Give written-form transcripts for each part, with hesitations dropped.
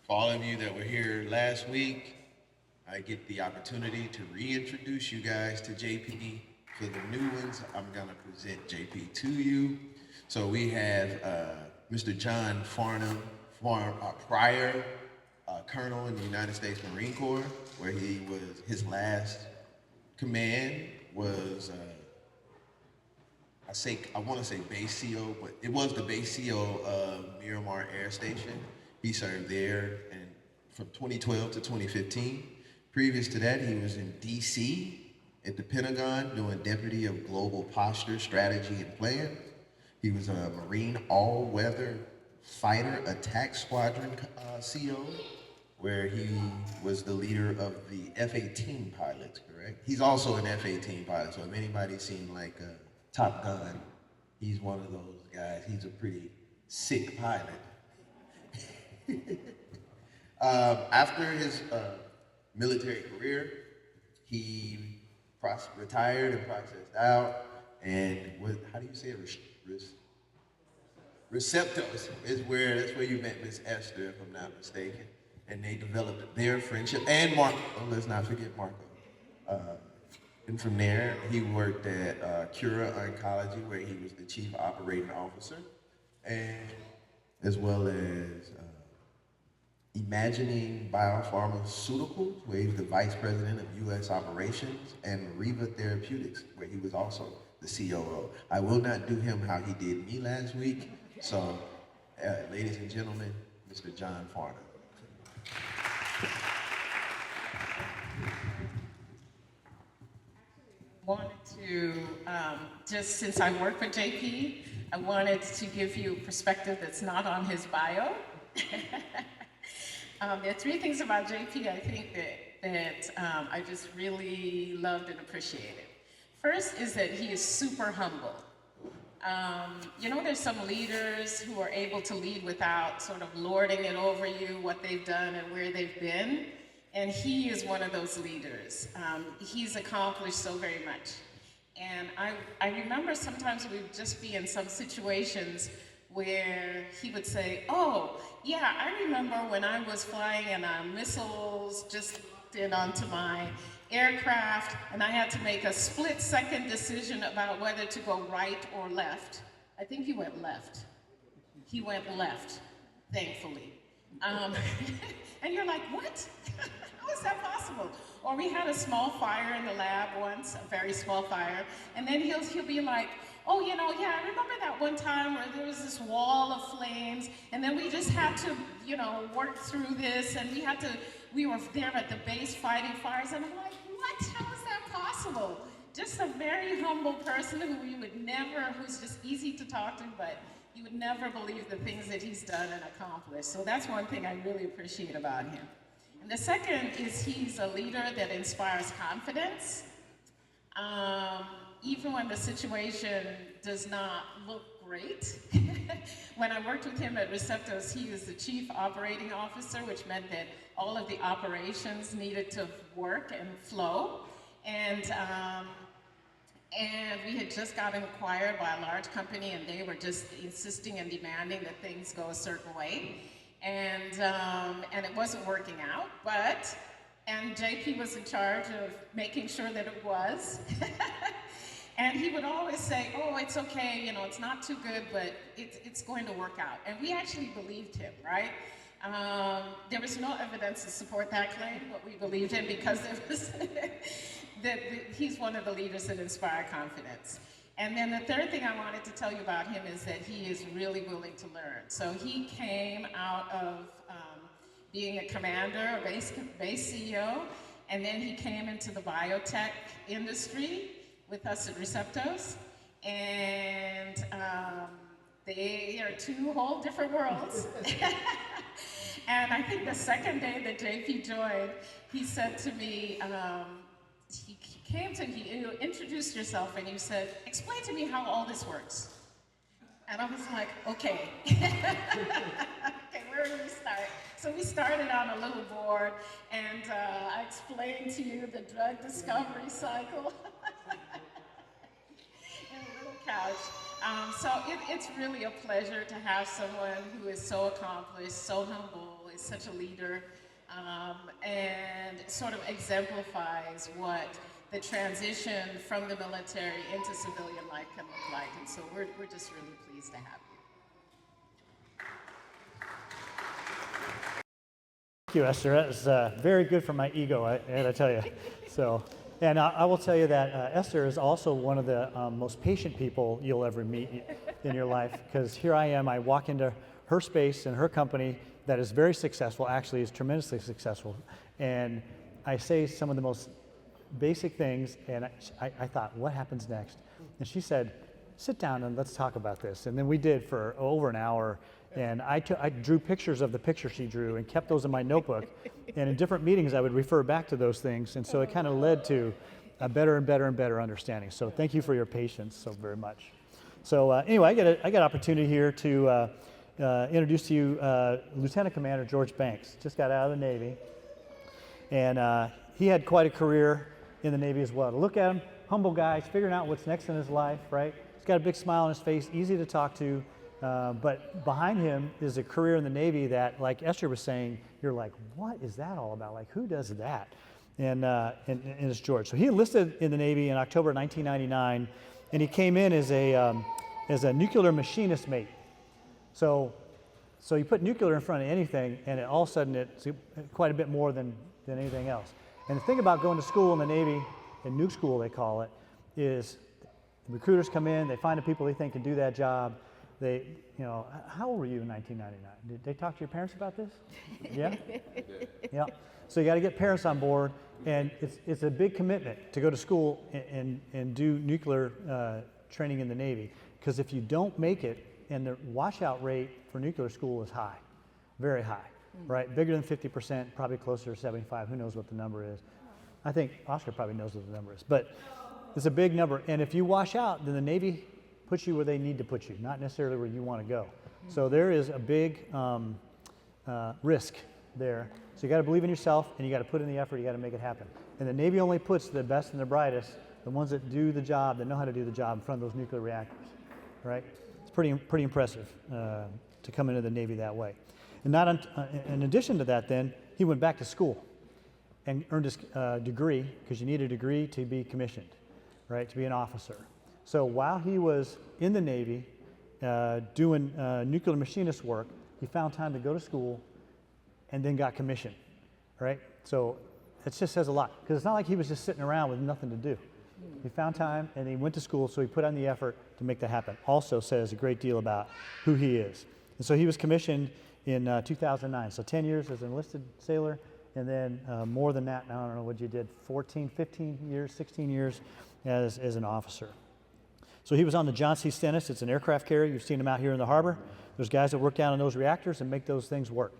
For all of you that were here last week, I get the opportunity to reintroduce you guys to JP. For the new ones, I'm gonna present JP to you. So we have Mr. John Farnam, prior colonel in the United States Marine Corps, where he was his last command was I want to say base CO, but it was the base CO of Miramar Air Station. He served there and from 2012 to 2015. Previous to that, he was in DC at the Pentagon doing Deputy of Global Posture Strategy and Plan. He was a Marine All-Weather Fighter Attack Squadron CO, where he was the leader of the F-18 pilots, correct? He's also an F-18 pilot, so if anybody's seen like Top Gun, he's one of those guys. He's a pretty sick pilot. After his military career, he retired and processed out, and how do you say it? Receptos that's where you met Miss Esther, if I'm not mistaken, and they developed their friendship. And Marco, let's not forget Marco. And from there, he worked at Cura Oncology, where he was the chief operating officer, and as well as Imagining Biopharmaceuticals, where he was the vice president of U.S. operations, and Riva Therapeutics, where he was also the COO. I will not do him how he did me last week, so ladies and gentlemen, Mr. John Farnam. Wanted to, just since I work for JP, I wanted to give you a perspective that's not on his bio. There are three things about JP I think that I just really loved and appreciated. First is that he is super humble. There's some leaders who are able to lead without sort of lording it over you, what they've done and where they've been. And he is one of those leaders. He's accomplished so very much. And I remember sometimes we'd just be in some situations where he would say, oh, yeah, I remember when I was flying and missiles just locked in onto my aircraft, and I had to make a split-second decision about whether to go right or left. I think he went left. He went left, thankfully. And you're like, what? How is that possible? Or we had a small fire in the lab once, a very small fire, and then he'll be like, oh, yeah, I remember that one time where there was this wall of flames, and then we just had to, work through this, and we were there at the base fighting fires, and I'm like, what? How is that possible? Just a very humble person who's just easy to talk to, but you would never believe the things that he's done and accomplished. So that's one thing I really appreciate about him. And the second is he's a leader that inspires confidence. Even when the situation does not look great. When I worked with him at Receptos, he was the chief operating officer, which meant that all of the operations needed to work and flow. And we had just gotten acquired by a large company, and they were just insisting and demanding that things go a certain way. And it wasn't working out, and JP was in charge of making sure that it was. And he would always say, oh, it's okay, it's not too good, but it's going to work out. And we actually believed him, right? There was no evidence to support that claim, but we believed him because it was that he's one of the leaders that inspire confidence. And then the third thing I wanted to tell you about him is that he is really willing to learn. So he came out of being a commander, a base CEO, and then he came into the biotech industry with us at Receptos. And they are two whole different worlds. And I think the second day that JP joined, he said to me, you introduced yourself and you said, explain to me how all this works. And I was like, okay. Okay, where do we start? So we started on a little board, and I explained to you the drug discovery cycle. In a little couch. So it's really a pleasure to have someone who is so accomplished, so humble, is such a leader, and sort of exemplifies what the transition from the military into civilian life can look like. And so we're just really pleased to have you. Thank you, Esther. That was very good for my ego, I got to tell you. So, and I will tell you that Esther is also one of the most patient people you'll ever meet in your life, because here I am, I walk into her space and her company that is very successful, actually is tremendously successful, and I say some of the most basic things, and I thought, what happens next? And she said, sit down and let's talk about this. And then we did for over an hour, and I drew pictures of the picture she drew and kept those in my notebook, and in different meetings I would refer back to those things, and so it kind of led to a better and better and better understanding. So thank you for your patience so very much. So anyway, I got an opportunity here to introduce to you Lieutenant Commander George Banks. Just got out of the Navy, and he had quite a career in the Navy as well. To look at him, humble guy, he's figuring out what's next in his life, right? He's got a big smile on his face, easy to talk to, but behind him is a career in the Navy that, like Esther was saying, you're like, what is that all about? Like, who does that? And it's George. So he enlisted in the Navy in October 1999, and he came in as a nuclear machinist mate. So you put nuclear in front of anything, and all of a sudden it's quite a bit more than anything else. And the thing about going to school in the Navy, in nuke school they call it, is the recruiters come in, they find the people they think can do that job. They, you know, how old were you in 1999? Did they talk to your parents about this? Yeah? Yeah. So you got to get parents on board, and it's a big commitment to go to school and do nuclear training in the Navy, because if you don't make it, and the washout rate for nuclear school is high, very high, right? Bigger than 50%, probably closer to 75, who knows what the number is. I think Oscar probably knows what the number is, but it's a big number, and if you wash out, then the Navy puts you where they need to put you, not necessarily where you want to go. So there is a big risk there. So you got to believe in yourself, and you got to put in the effort, you got to make it happen. And the Navy only puts the best and the brightest, the ones that do the job, that know how to do the job in front of those nuclear reactors, right? It's pretty impressive to come into the Navy that way. And in addition to that, then, he went back to school and earned his degree, because you need a degree to be commissioned, right, to be an officer. So while he was in the Navy doing nuclear machinist work, he found time to go to school and then got commissioned, right? So it just says a lot, because it's not like he was just sitting around with nothing to do. He found time and he went to school, so he put on the effort to make that happen. Also says a great deal about who he is. And so he was commissioned in 2009, so 10 years as an enlisted sailor, and then more than that, I don't know what you did, 14, 15 years, 16 years as an officer. So he was on the John C. Stennis. It's an aircraft carrier. You've seen them out here in the harbor. There's guys that work down in those reactors and make those things work.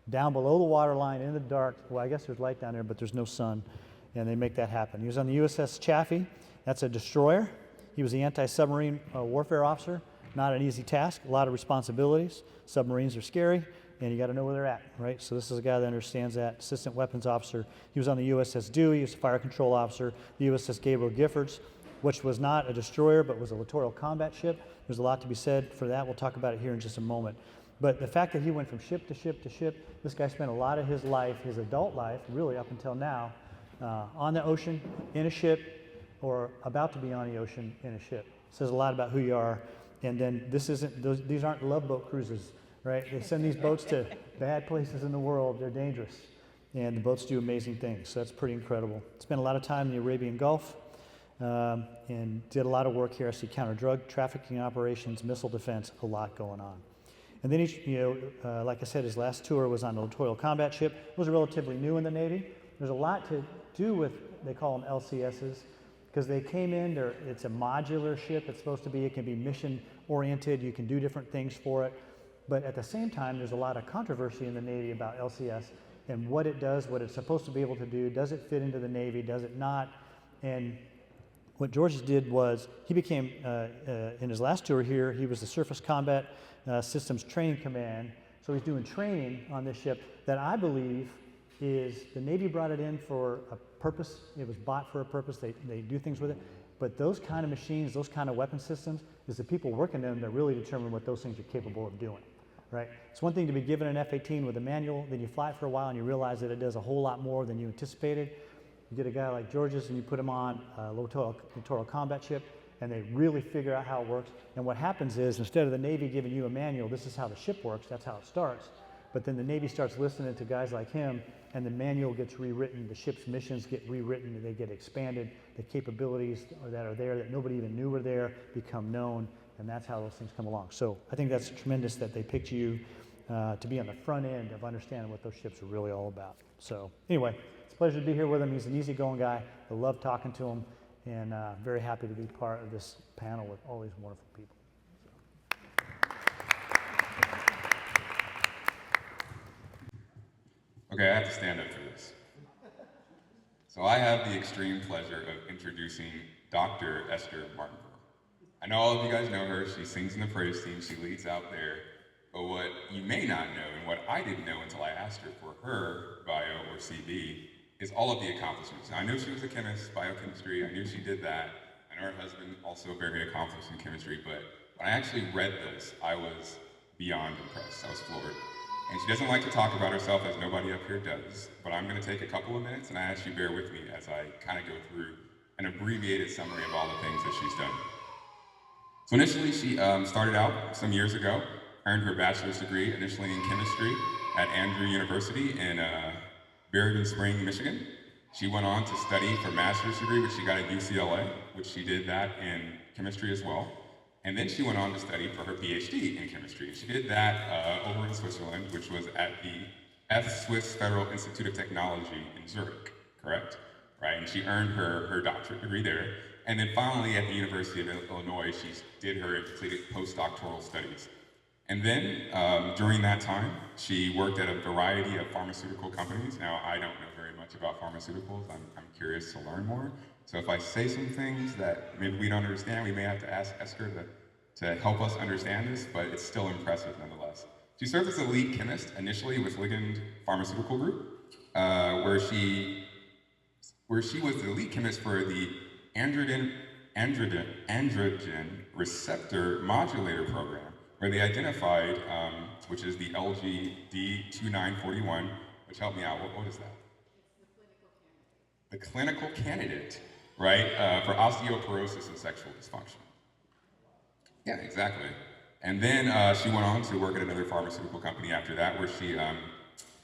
Down below the waterline in the dark, well, I guess there's light down there, but there's no sun, and they make that happen. He was on the USS Chaffee. That's a destroyer. He was the anti-submarine warfare officer. Not an easy task, a lot of responsibilities. Submarines are scary, and you got to know where they're at, right? So this is a guy that understands that. Assistant weapons officer. He was on the USS Dewey. He was a fire control officer. The USS Gabriel Giffords, which was not a destroyer, but was a littoral combat ship. There's a lot to be said for that. We'll talk about it here in just a moment. But the fact that he went from ship to ship to ship, this guy spent a lot of his life, his adult life, really up until now, on the ocean, in a ship, or about to be on the ocean in a ship. It says a lot about who you are. And then these aren't love boat cruises, right? They send these boats to bad places in the world. They're dangerous. And the boats do amazing things. So that's pretty incredible. Spent a lot of time in the Arabian Gulf, and did a lot of work here. I see counter-drug trafficking operations, missile defense, a lot going on. And then he, like I said, his last tour was on a littoral combat ship. It was relatively new in the Navy. There's a lot to do with, they call them LCSs, because they came in, it's a modular ship. It's supposed to be, it can be mission-oriented. You can do different things for it. But at the same time, there's a lot of controversy in the Navy about LCS and what it does, what it's supposed to be able to do. Does it fit into the Navy? Does it not? And what George did was he became, in his last tour here, he was the Surface Combat Systems Training Command. So he's doing training on this ship that I believe is, the Navy brought it in for a purpose. It was bought for a purpose. They do things with it. But those kind of machines, those kind of weapon systems, is the people working in them that really determine what those things are capable of doing, right? It's one thing to be given an F-18 with a manual, then you fly it for a while and you realize that it does a whole lot more than you anticipated. You get a guy like George's and you put him on a littoral combat ship, and they really figure out how it works. And what happens is, instead of the Navy giving you a manual, this is how the ship works, that's how it starts. But then the Navy starts listening to guys like him, and the manual gets rewritten, the ship's missions get rewritten, they get expanded, the capabilities that are there that nobody even knew were there become known, and that's how those things come along. So I think that's tremendous that they picked you to be on the front end of understanding what those ships are really all about. So anyway, it's a pleasure to be here with him. He's an easygoing guy. I love talking to him, and very happy to be part of this panel with all these wonderful people. Okay, I have to stand up for this. So I have the extreme pleasure of introducing Dr. Esther Martinville. I know all of you guys know her. She sings in the praise team. She leads out there. But what you may not know, and what I didn't know until I asked her for her bio or CV, is all of the accomplishments. Now, I knew she was a chemist, biochemistry. I knew she did that. I know her husband also very accomplished in chemistry. But when I actually read this, I was beyond impressed. I was floored. And she doesn't like to talk about herself, as nobody up here does, but I'm going to take a couple of minutes, and I ask you bear with me as I kind of go through an abbreviated summary of all the things that she's done. So initially, she started out some years ago, earned her bachelor's degree initially in chemistry at Andrew University in Bergen Spring, Michigan. She went on to study for master's degree, which she got at UCLA, which she did that in chemistry as well. And then she went on to study for her PhD in chemistry. She did that over in Switzerland, which was at the Swiss Federal Institute of Technology in Zurich, correct? Right, and she earned her doctorate degree there. And then finally at the University of Illinois, she did her and completed postdoctoral studies. And then during that time, she worked at a variety of pharmaceutical companies. Now, I don't know very much about pharmaceuticals. I'm curious to learn more. So if I say some things that maybe we don't understand, we may have to ask Esther to help us understand this, but it's still impressive nonetheless. She served as a lead chemist initially with Ligand Pharmaceutical Group, where she was the lead chemist for the androgen receptor modulator program, where they identified, which is the LGD2941, which helped me out. What is that? The clinical candidate, right, for osteoporosis and sexual dysfunction. Yeah, exactly. And then she went on to work at another pharmaceutical company after that, where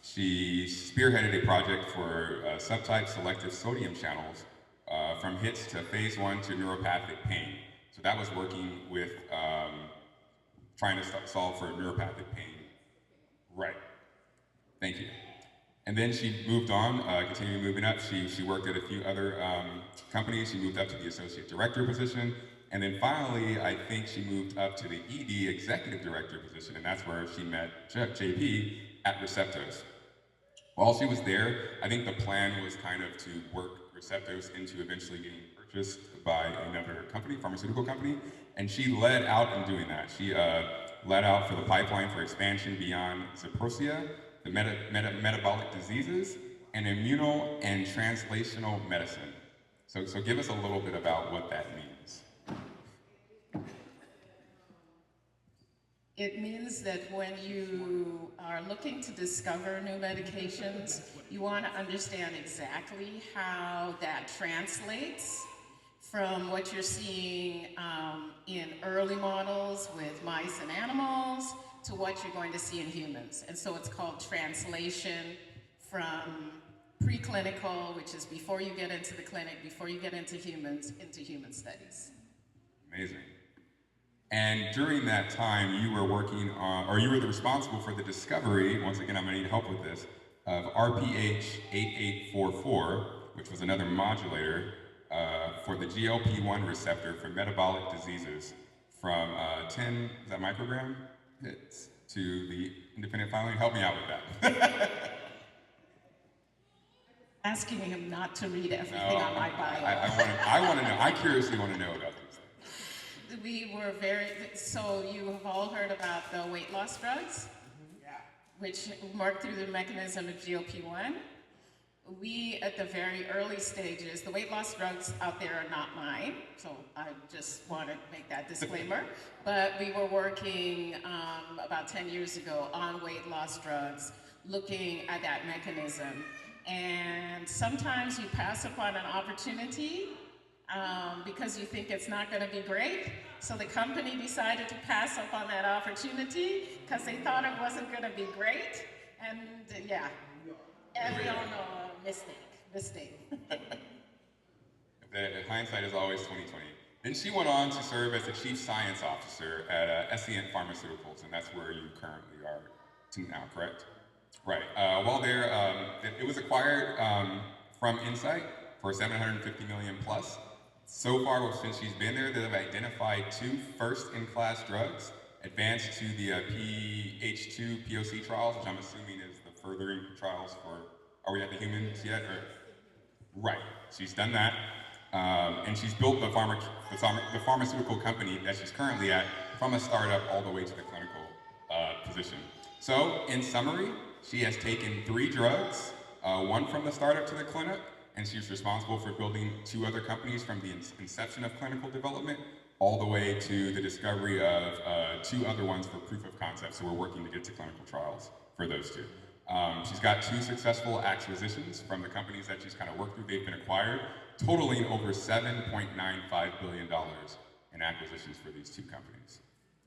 she spearheaded a project for subtype selective sodium channels from HITS to phase 1 to neuropathic pain. So that was working with trying to solve for neuropathic pain. Right. Thank you. And then she moved on, continuing moving up. She worked at a few other companies. She moved up to the associate director position. And then finally, I think she moved up to the ED executive director position, and that's where she met JP at Receptos. While she was there, I think the plan was kind of to work Receptos into eventually getting purchased by another company, pharmaceutical company, and she led out in doing that. She led out for the pipeline for expansion beyond Zeprosia, the metabolic diseases, and immuno and translational medicine. So give us a little bit about what that means. It means that when you are looking to discover new medications, you want to understand exactly how that translates from what you're seeing in early models with mice and animals to what you're going to see in humans. And so it's called translation from preclinical, which is before you get into the clinic, before you get into humans, into human studies. Amazing. And during that time, you were working on, or you were responsible for the discovery, once again, I'm gonna need help with this, of RPH8844, which was another modulator for the GLP-1 receptor for metabolic diseases from 10, is that microgram hits to the independent filing? Help me out with that. Asking him not to read everything on my bio. I want to know, I curiously want to know about these things. We were so you have all heard about the weight loss drugs, which work through the mechanism of GLP-1. we, at the very early stages, the weight loss drugs out there are not mine, so I just want to make that disclaimer, but we were working about 10 years ago on weight loss drugs, looking at that mechanism. And sometimes you pass upon an opportunity because you think it's not going to be great. So the company decided to pass up on that opportunity because they thought it wasn't going to be great. And yeah, and we all know mistake. The hindsight is always 2020. Then she went on to serve as the chief science officer at Scient Pharmaceuticals, and that's where you currently are to now, correct? Right. While there, it was acquired from Insight for $750 million plus. So far, since she's been there, they've identified 2 first-in-class drugs, advanced to the PH2 POC trials, which I'm assuming is the furthering trials for. Are we at the humans yet? Or? Right. She's done that, and she's built the pharmaceutical company that she's currently at from a startup all the way to the clinical position. So, in summary, she has taken 3 drugs, 1 from the startup to the clinic, and she's responsible for building 2 other companies from the inception of clinical development all the way to the discovery of 2 other ones for proof of concept. So we're working to get to clinical trials for those 2. She's got 2 successful acquisitions from the companies that she's kind of worked through. They've been acquired, totaling over $7.95 billion in acquisitions for these 2 companies.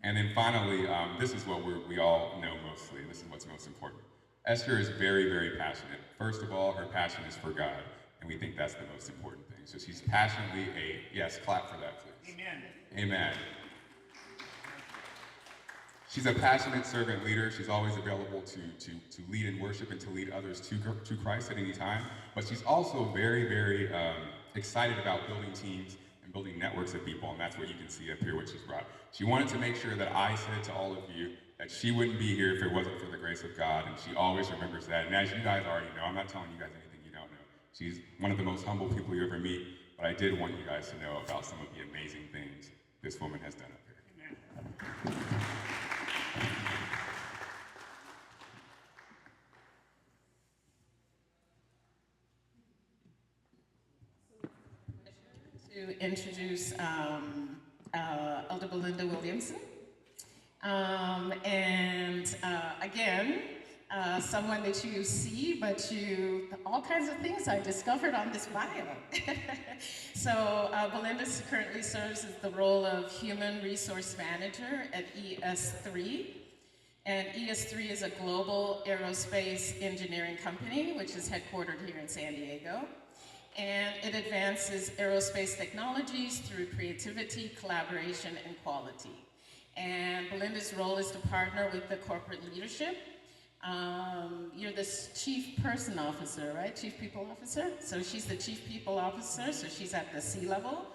And then finally, this is what we all know mostly. This is what's most important. Esther is very, very passionate. First of all, her passion is for God, and we think that's the most important thing. So she's passionately yes, clap for that, please. Amen. Amen. She's a passionate servant leader. She's always available to lead in worship and to lead others to Christ at any time. But she's also very, very excited about building teams and building networks of people, and that's what you can see up here, what she's brought. She wanted to make sure that I said to all of you that she wouldn't be here if it wasn't for the grace of God, and she always remembers that. And as you guys already know, I'm not telling you guys anything you don't know. She's one of the most humble people you ever meet, but I did want you guys to know about some of the amazing things this woman has done up here. Amen. To introduce Elder Belinda Williamson. Again, someone that you see, but all kinds of things I discovered on this bio. So Belinda currently serves as the role of Human Resource Manager at ES3. And ES3 is a global aerospace engineering company, which is headquartered here in San Diego. And it advances aerospace technologies through creativity, collaboration, and quality. And Belinda's role is to partner with the corporate leadership. You're the chief person officer, right? Chief people officer? So she's the chief people officer, so she's at the C-level.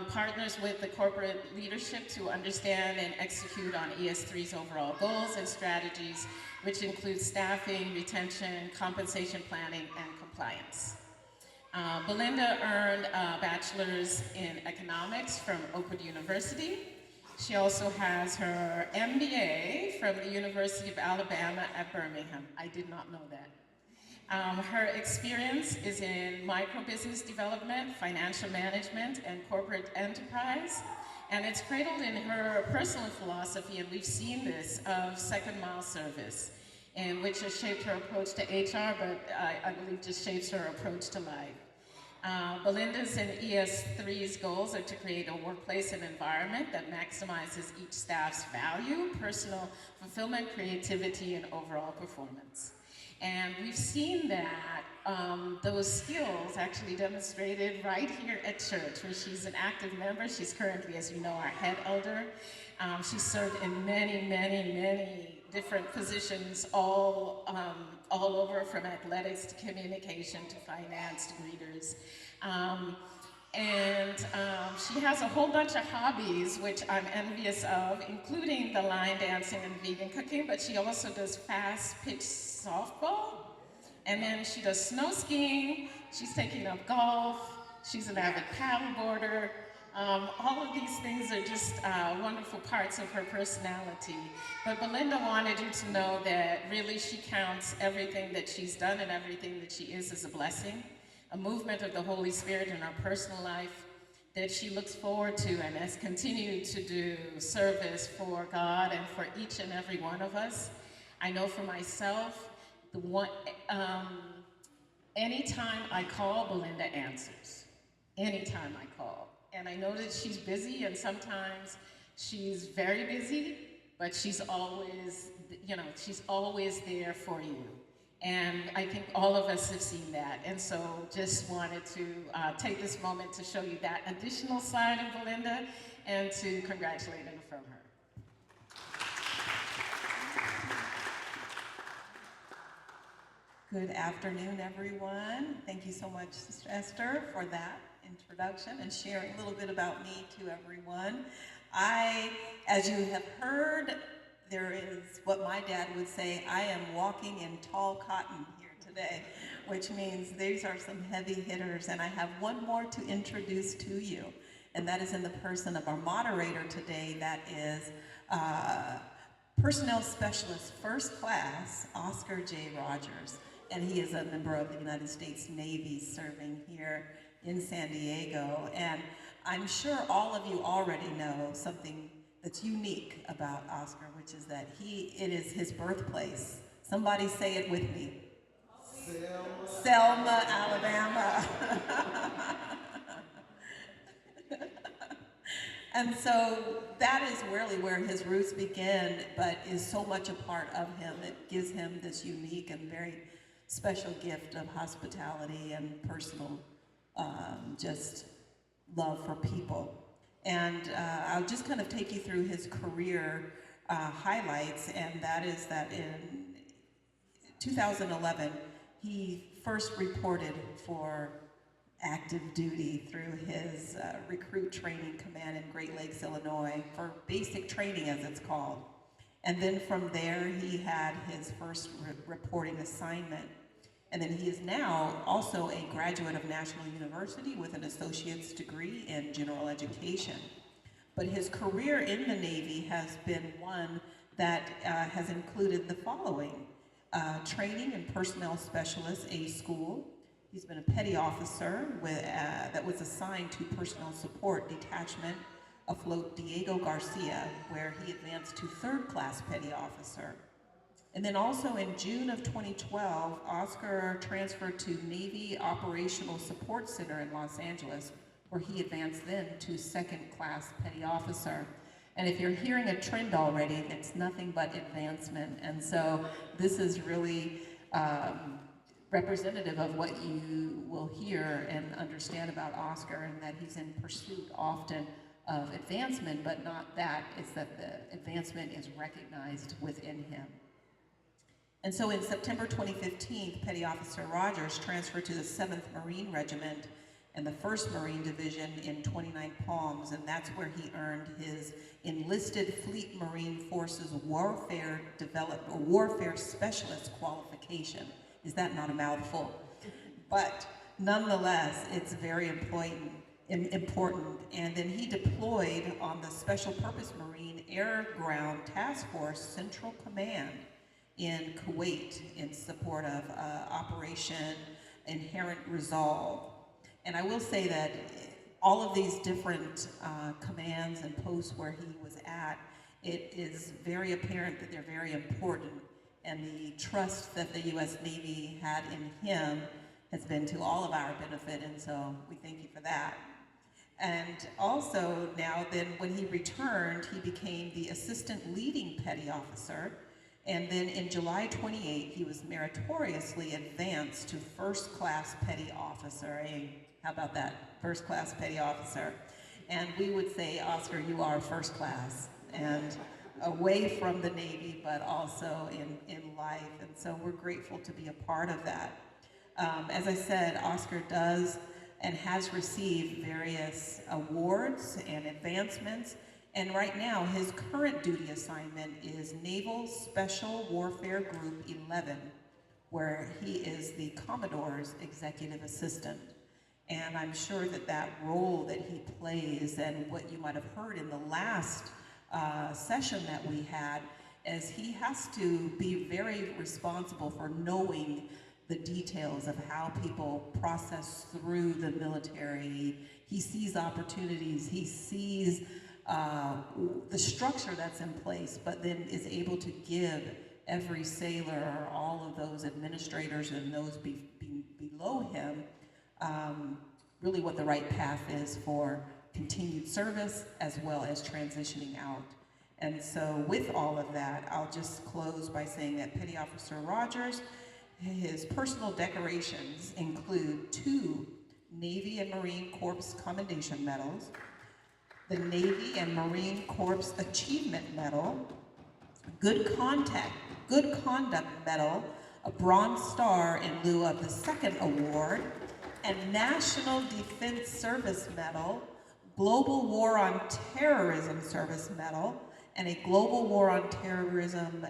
Partners with the corporate leadership to understand and execute on ES3's overall goals and strategies, which include staffing, retention, compensation planning, and compliance. Belinda earned a bachelor's in economics from Oakwood University. She also has her MBA from the University of Alabama at Birmingham. I did not know that. Her experience is in micro-business development, financial management, and corporate enterprise. And it's cradled in her personal philosophy, and we've seen this, of second mile service, in which has shaped her approach to HR, but I believe just shapes her approach to life. Belinda's and ES3's goals are to create a workplace and environment that maximizes each staff's value, personal fulfillment, creativity, and overall performance. And we've seen that those skills actually demonstrated right here at church, where she's an active member. She's currently, as you know, our head elder. She's served in many, many, many different positions, all over, from athletics to communication to finance to greeters. She has a whole bunch of hobbies, which I'm envious of, including the line dancing and vegan cooking, but she also does fast pitch softball, and then she does snow skiing, she's taking up golf, she's an avid paddleboarder, All of these things are just wonderful parts of her personality. But Belinda wanted you to know that really she counts everything that she's done and everything that she is as a blessing, a movement of the Holy Spirit in her personal life that she looks forward to and has continued to do service for God and for each and every one of us. I know for myself, anytime I call, Belinda answers. Anytime I call. And I know that she's busy, and sometimes she's very busy, but she's always, she's always there for you. And I think all of us have seen that. And so just wanted to take this moment to show you that additional side of Belinda and to congratulate and affirm her. Good afternoon, everyone. Thank you so much, Sister Esther, for that introduction and sharing a little bit about me to everyone. As you have heard, there is what my dad would say, I am walking in tall cotton here today, which means these are some heavy hitters, and I have one more to introduce to you, and that is in the person of our moderator today, that is Personnel Specialist First Class, Oscar J. Rogers, and he is a member of the United States Navy serving here in San Diego, and I'm sure all of you already know something that's unique about Oscar, which is that it is his birthplace. Somebody say it with me. Selma, Alabama. And so that is really where his roots begin, but is so much a part of him. It gives him this unique and very special gift of hospitality and personal just love for people. And I'll just kind of take you through his career highlights, and that is that in 2011, he first reported for active duty through his recruit training command in Great Lakes, Illinois, for basic training as it's called. And then from there, he had his first reporting assignment. And then he is now also a graduate of National University with an associate's degree in general education. But his career in the Navy has been one that has included the following: training in personnel specialist, A school. He's been a petty officer that was assigned to personnel support detachment afloat Diego Garcia, where he advanced to third-class petty officer. And then also in June of 2012, Oscar transferred to Navy Operational Support Center in Los Angeles, where he advanced then to second-class petty officer. And if you're hearing a trend already, it's nothing but advancement. And so this is really representative of what you will hear and understand about Oscar, and that he's in pursuit often of advancement, but not that, it's that the advancement is recognized within him. And so in September 2015, Petty Officer Rogers transferred to the 7th Marine Regiment and the 1st Marine Division in 29 Palms, and that's where he earned his Enlisted Fleet Marine Forces Warfare Specialist qualification. Is that not a mouthful? But nonetheless, it's very important. And then he deployed on the Special Purpose Marine Air Ground Task Force Central Command in Kuwait in support of Operation Inherent Resolve. And I will say that all of these different commands and posts where he was at, it is very apparent that they're very important, and the trust that the U.S. Navy had in him has been to all of our benefit, and so we thank you for that. And also now then when he returned, he became the Assistant Leading Petty Officer. And then in July 28, he was meritoriously advanced to First Class Petty Officer. Hey, how about that? First Class Petty Officer. And we would say, Oscar, you are first class, and away from the Navy, but also in life. And so we're grateful to be a part of that. As I said, Oscar does and has received various awards and advancements. And right now, his current duty assignment is Naval Special Warfare Group 11, where he is the Commodore's executive assistant. And I'm sure that that role that he plays, and what you might have heard in the last session that we had, is he has to be very responsible for knowing the details of how people process through the military. He sees opportunities, he sees the structure that's in place, but then is able to give every sailor, or all of those administrators and those below him, really what the right path is for continued service as well as transitioning out. And so with all of that, I'll just close by saying that Petty Officer Rogers, his personal decorations include 2 Navy and Marine Corps Commendation Medals, the Navy and Marine Corps Achievement Medal, Good Conduct Medal, a Bronze Star in lieu of the 2nd award, and National Defense Service Medal, Global War on Terrorism Service Medal, and a Global War on Terrorism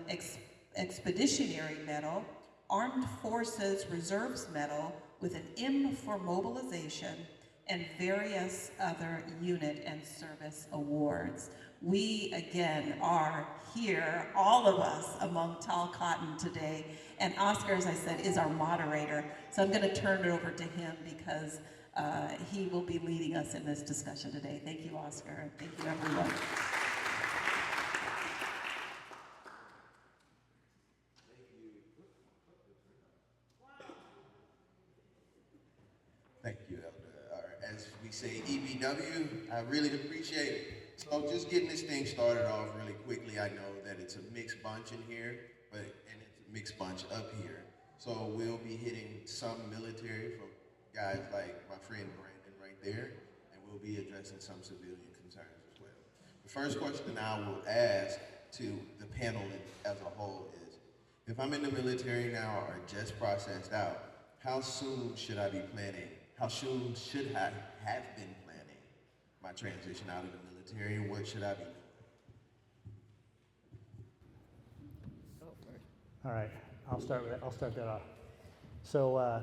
Expeditionary Medal, Armed Forces Reserves Medal with an M for mobilization, and various other unit and service awards. We, again, are here, all of us, among Tall Cotton today, and Oscar, as I said, is our moderator, so I'm gonna turn it over to him because he will be leading us in this discussion today. Thank you, Oscar, and thank you, everyone. Thank you, Elder. As we say, EBW, I really appreciate it. So just getting this thing started off really quickly, I know that it's a mixed bunch in here, and it's a mixed bunch up here. So we'll be hitting some military from guys like my friend Brandon right there, and we'll be addressing some civilian concerns as well. The first question I will ask to the panel as a whole is, if I'm in the military now or just processed out, how soon should I be planning? How soon should I have been planning my transition out of the military? What should I be doing? All right, I'll start that off. So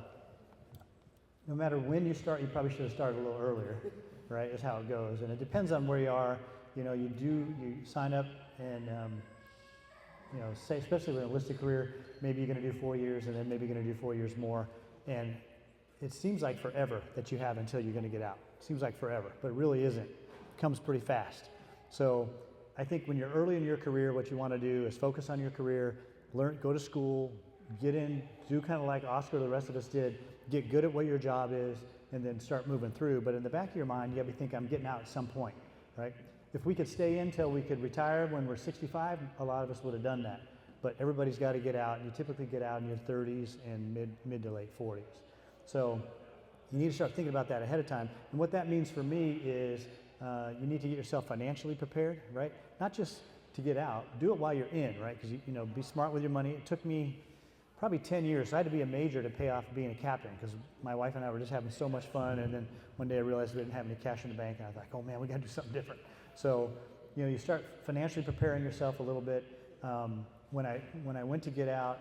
no matter when you start, you probably should have started a little earlier, right? Is how it goes, and it depends on where you are. You know, you sign up, and you know, say especially with an enlisted career, maybe you're going to do 4 years, and then maybe you're going to do 4 years more, and it seems like forever that you have until you're going to get out. It seems like forever, but it really isn't. It comes pretty fast. So I think when you're early in your career, what you want to do is focus on your career, go to school, get in, do kind of like Oscar, the rest of us did, get good at what your job is, and then start moving through. But in the back of your mind, you have to think, I'm getting out at some point, right? If we could stay in till we could retire when we're 65, a lot of us would have done that. But everybody's got to get out, and you typically get out in your 30s and mid to late 40s. So you need to start thinking about that ahead of time. And what that means for me is you need to get yourself financially prepared, right? Not just to get out, do it while you're in, right? Because you know, be smart with your money. It took me probably 10 years. So I had to be a major to pay off being a captain, because my wife and I were just having so much fun. And then one day I realized we didn't have any cash in the bank, and I was like, oh man, we got to do something different. So you know, you start financially preparing yourself a little bit. When I went to get out,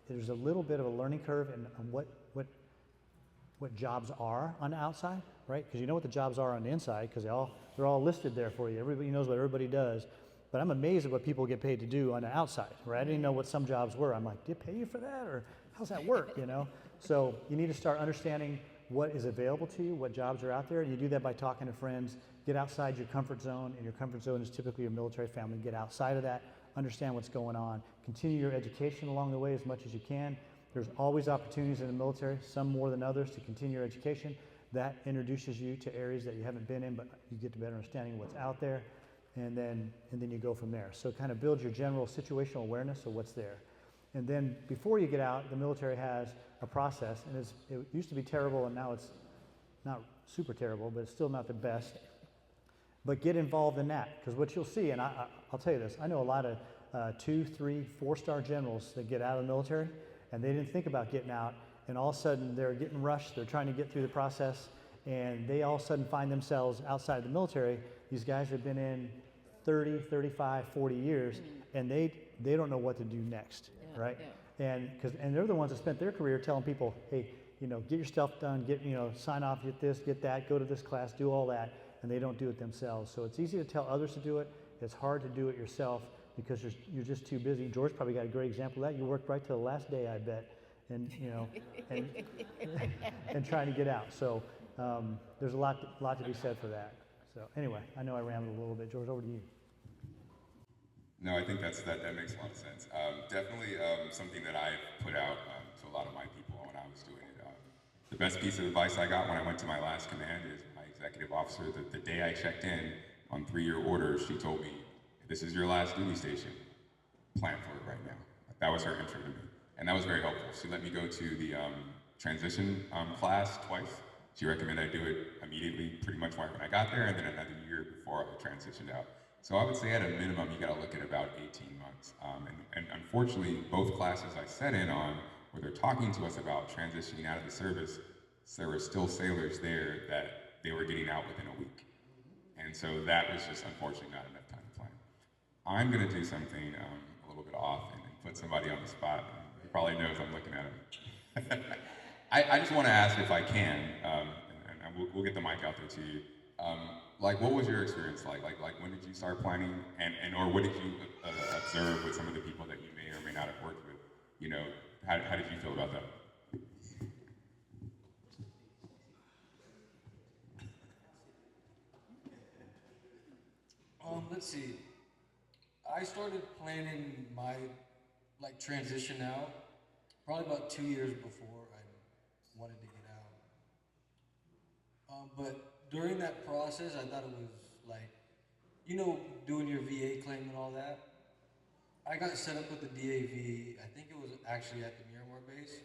there's a little bit of a learning curve in what jobs are on the outside, right? Because you know what the jobs are on the inside, because they're all listed there for you. Everybody knows what everybody does. But I'm amazed at what people get paid to do on the outside, right? I didn't know what some jobs were. I'm like, do they pay you for that, or how's that work, you know? So you need to start understanding what is available to you, what jobs are out there. You do that by talking to friends. Get outside your comfort zone, and your comfort zone is typically your military family. Get outside of that, understand what's going on. Continue your education along the way as much as you can. There's always opportunities in the military, some more than others, to continue your education. That introduces you to areas that you haven't been in, but you get a better understanding of what's out there, and then you go from there. So kind of build your general situational awareness of what's there. And then before you get out, the military has a process, and it used to be terrible, and now it's not super terrible, but it's still not the best. But get involved in that, because what you'll see, and I'll tell you this, I know a lot of 2, 3, 4-star generals that get out of the military, and they didn't think about getting out, and all of a sudden they're getting rushed, they're trying to get through the process, and they all of a sudden find themselves outside the military. These guys have been in 30, 35, 40 years, and they don't know what to do next, right? and they're the ones that spent their career telling people, hey, you know, get your stuff done, get, you know, sign off, get this, get that, go to this class, do all that, and they don't do it themselves. So it's easy to tell others to do it. It's hard to do it yourself because you're just too busy. George probably got a great example of that. You worked right till the last day, I bet, and you know, and trying to get out. So there's a lot to be said for that. So anyway, I know I rambled a little bit. George, over to you. No, I think that makes a lot of sense. Definitely something that I put out to a lot of my people when I was doing it. The best piece of advice I got when I went to my last command is my executive officer, the day I checked in on 3-year orders, she told me, this is your last duty station. Plan for it right now. That was her intro to me. And that was very helpful. She let me go to the transition class twice. She recommended I do it immediately, pretty much when I got there, and then another year before I transitioned out. So I would say at a minimum, you gotta look at about 18 months. And unfortunately, both classes I sat in on, where they're talking to us about transitioning out of the service, there were still sailors there that they were getting out within a week. And so that was just unfortunately not enough time to plan. I'm gonna do something a little bit off and put somebody on the spot. He probably knows I'm looking at him. I just wanna ask if I can, and we'll get the mic out there to you. Like, what was your experience like? Like when did you start planning, and or what did you observe with some of the people that you may or may not have worked with? You know, how did you feel about that? Let's see. I started planning my transition out probably about 2 years before I wanted to get out. But during that process, I thought it was like, you know, doing your VA claim and all that. I got set up with the DAV. I think it was actually at the Miramar base,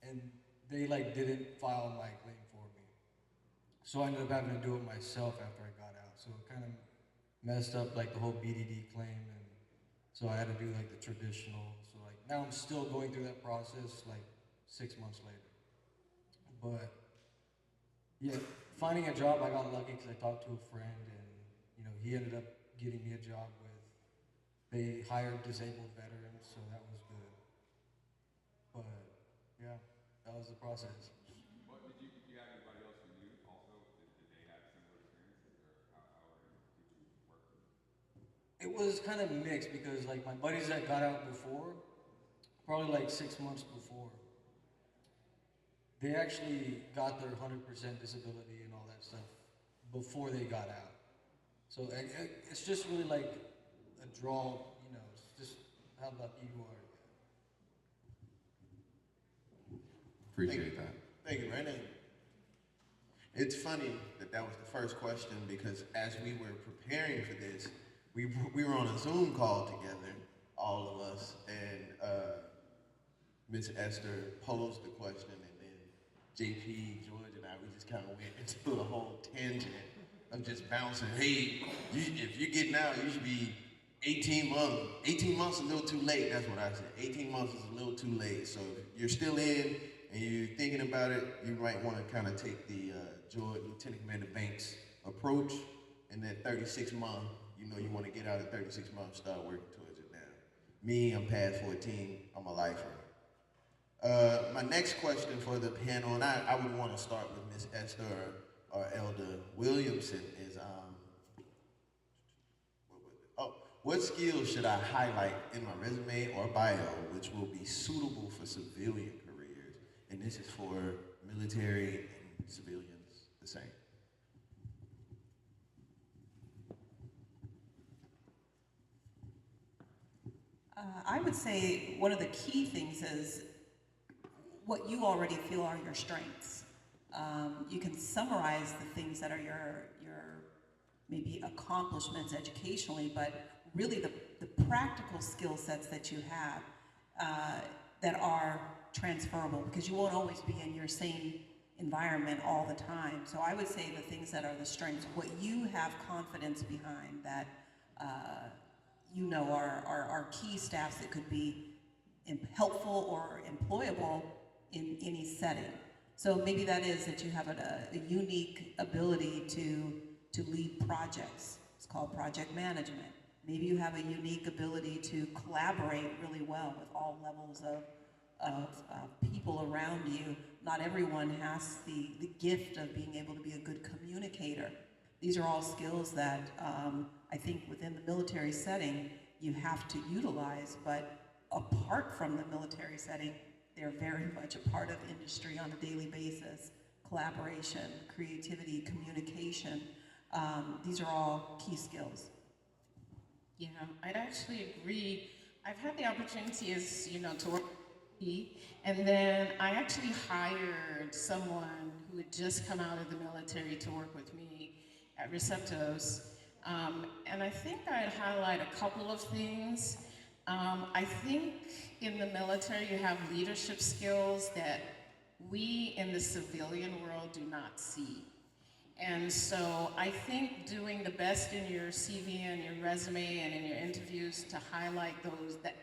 and they didn't file my claim for me. So I ended up having to do it myself after I got out. So it kind of messed up the whole BDD claim, and so I had to do the traditional. So now I'm still going through that process 6 months later. But yeah, finding a job, I got lucky because I talked to a friend, and you know, he ended up getting me a job they hired disabled veterans, so that was good. But yeah, that was the process. What did you have anybody else from you also? Did they have similar experiences, or how did you work? It was kind of mixed because my buddies that got out before, probably 6 months before, they actually got their 100% disability and all that stuff before they got out. So it's just really a draw, you know, it's just how lucky you are. Appreciate that. Thank you, Brandon. It's funny that was the first question, because as we were preparing for this, we were on a Zoom call together, all of us, and Miss Esther posed the question, and then JP, George, and I, we just kind of went into a whole tangent of just bouncing. Hey, if you're getting out, you should be 18 months. 18 months is a little too late. That's what I said. 18 months is a little too late. So if you're still in and you're thinking about it, you might want to kind of take the Lieutenant Commander Banks approach. And then 36 months, you know, you want to get out at 36 months, start working towards it now. Me, I'm past 14. I'm a lifer. My next question for the panel, and I would want to start with Miss Esther or Elder Williamson, is what skills should I highlight in my resume or bio which will be suitable for civilian careers? And this is for military and civilians the same. I would say one of the key things is what you already feel are your strengths. You can summarize the things that are your maybe accomplishments educationally, but really the practical skill sets that you have that are transferable, because you won't always be in your same environment all the time. So I would say the things that are the strengths, what you have confidence behind, that you know are key staffs that could be helpful or employable in any setting. So maybe that is that you have a unique ability to lead projects. It's called project management. Maybe you have a unique ability to collaborate really well with all levels of people around you. Not everyone has the gift of being able to be a good communicator. These are all skills that I think within the military setting you have to utilize, but apart from the military setting, they're very much a part of industry on a daily basis. Collaboration, creativity, communication, these are all key skills. Yeah, I'd actually agree. I've had the opportunity as, to work with RET, and then I actually hired someone who had just come out of the military to work with me at Receptos. And I think I'd highlight a couple of things. I think in the military you have leadership skills that we in the civilian world do not see. And so I think doing the best in your CV and your resume and in your interviews to highlight those that,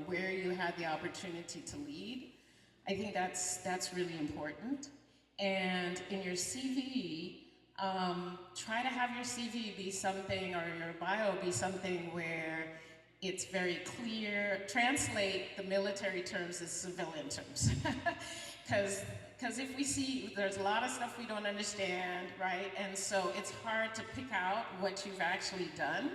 where you had the opportunity to lead, I think that's really important. And in your CV, try to have your CV be something, or your bio be something where it's very clear. Translate the military terms as civilian terms. Because if we see, there's a lot of stuff we don't understand, right? And so it's hard to pick out what you've actually done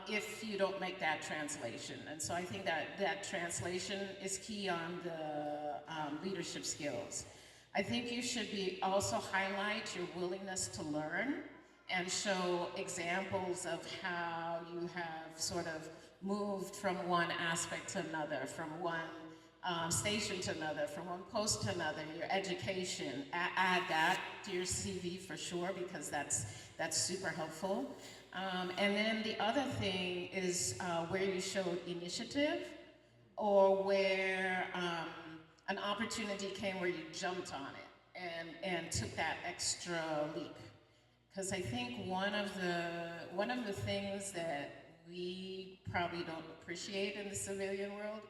if you don't make that translation. And so I think that translation is key on the leadership skills. I think you should also highlight your willingness to learn and show examples of how you have sort of moved from one aspect to another, from one station to another, from one post to another, your education. Add that to your CV for sure, because that's super helpful. And then the other thing is where you showed initiative, or where an opportunity came where you jumped on it and took that extra leap. Because I think one of the things that we probably don't appreciate in the civilian world,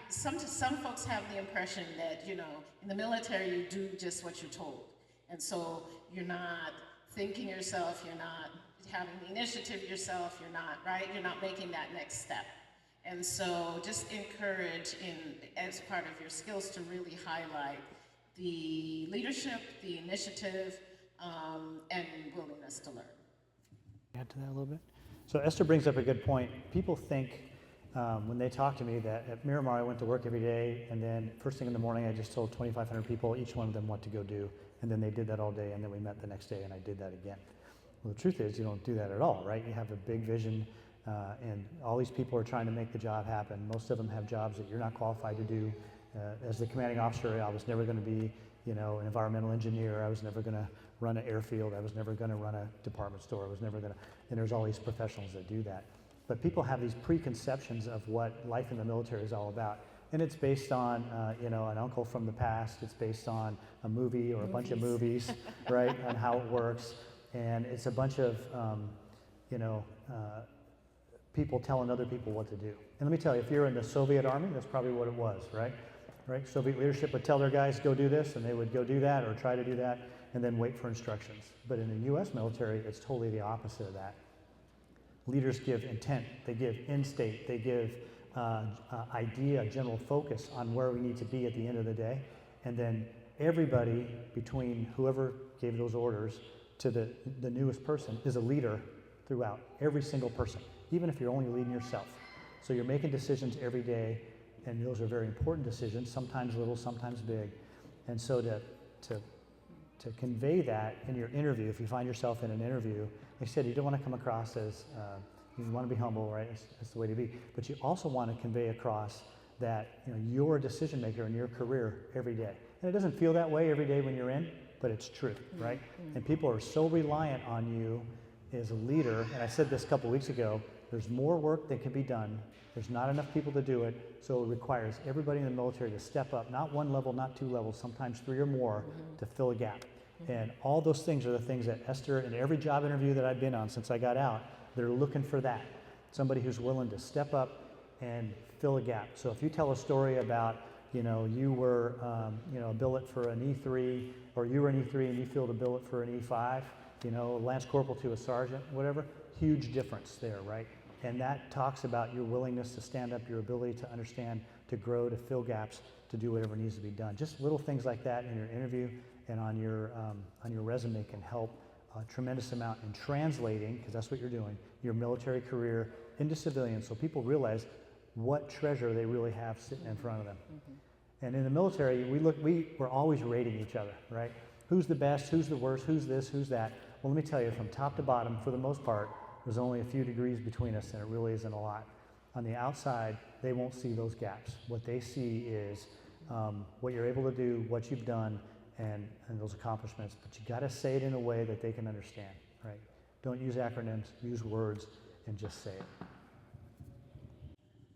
some folks have the impression that, in the military you do just what you're told. And so you're not thinking yourself, you're not having the initiative yourself, you're not making that next step. And so just encourage as part of your skills to really highlight the leadership, the initiative, and willingness to learn. Add to that a little bit. So Esther brings up a good point. People think when they talk to me that at Miramar I went to work every day, and then first thing in the morning I just told 2,500 people, each one of them what to go do, and then they did that all day, and then we met the next day and I did that again. Well, the truth is you don't do that at all, right? You have a big vision, and all these people are trying to make the job happen. Most of them have jobs that you're not qualified to do. As the commanding officer, I was never going to be, an environmental engineer. I was never going to run an airfield. I was never going to run a department store. I was never going to, and there's all these professionals that do that. But people have these preconceptions of what life in the military is all about. And it's based on, an uncle from the past. It's based on a movie or a bunch of movies, right, on how it works. And it's a bunch of, people telling other people what to do. And let me tell you, if you're in the Soviet army, that's probably what it was, right? Right? Soviet leadership would tell their guys, go do this, and they would go do that or try to do that, and then wait for instructions. But in the U.S. military, it's totally the opposite of that. Leaders give intent, they give end state, they give idea, general focus on where we need to be at the end of the day. And then everybody between whoever gave those orders to the newest person is a leader throughout, every single person, even if you're only leading yourself. So you're making decisions every day, and those are very important decisions, sometimes little, sometimes big. And so to convey that in your interview, if you find yourself in an interview, like I said, you don't want to come across as, you want to be humble, right? That's the way to be. But you also want to convey across that you're a decision maker in your career every day. And it doesn't feel that way every day when you're in, but it's true, right? And people are so reliant on you as a leader, and I said this a couple weeks ago, there's more work that can be done. There's not enough people to do it, so it requires everybody in the military to step up, not one level, not two levels, sometimes three or more, to fill a gap. And all those things are the things that Esther, in every job interview that I've been on since I got out, they're looking for that. Somebody who's willing to step up and fill a gap. So if you tell a story about, you were, a billet for an E3, or you were an E3 and you filled a billet for an E5, Lance Corporal to a sergeant, whatever, huge difference there, right? And that talks about your willingness to stand up, your ability to understand, to grow, to fill gaps, to do whatever needs to be done. Just little things like that in your interview and on your resume can help a tremendous amount in translating, because that's what you're doing, your military career into civilian, so people realize what treasure they really have sitting in front of them. And in the military, we're always rating each other, right? Who's the best, who's the worst, who's this, who's that. Well, let me tell you, from top to bottom, for the most part, there's only a few degrees between us, and it really isn't a lot. On the outside, they won't see those gaps. What they see is what you're able to do, what you've done, and those accomplishments. But you got to say it in a way that they can understand, right? Don't use acronyms, use words, and just say it.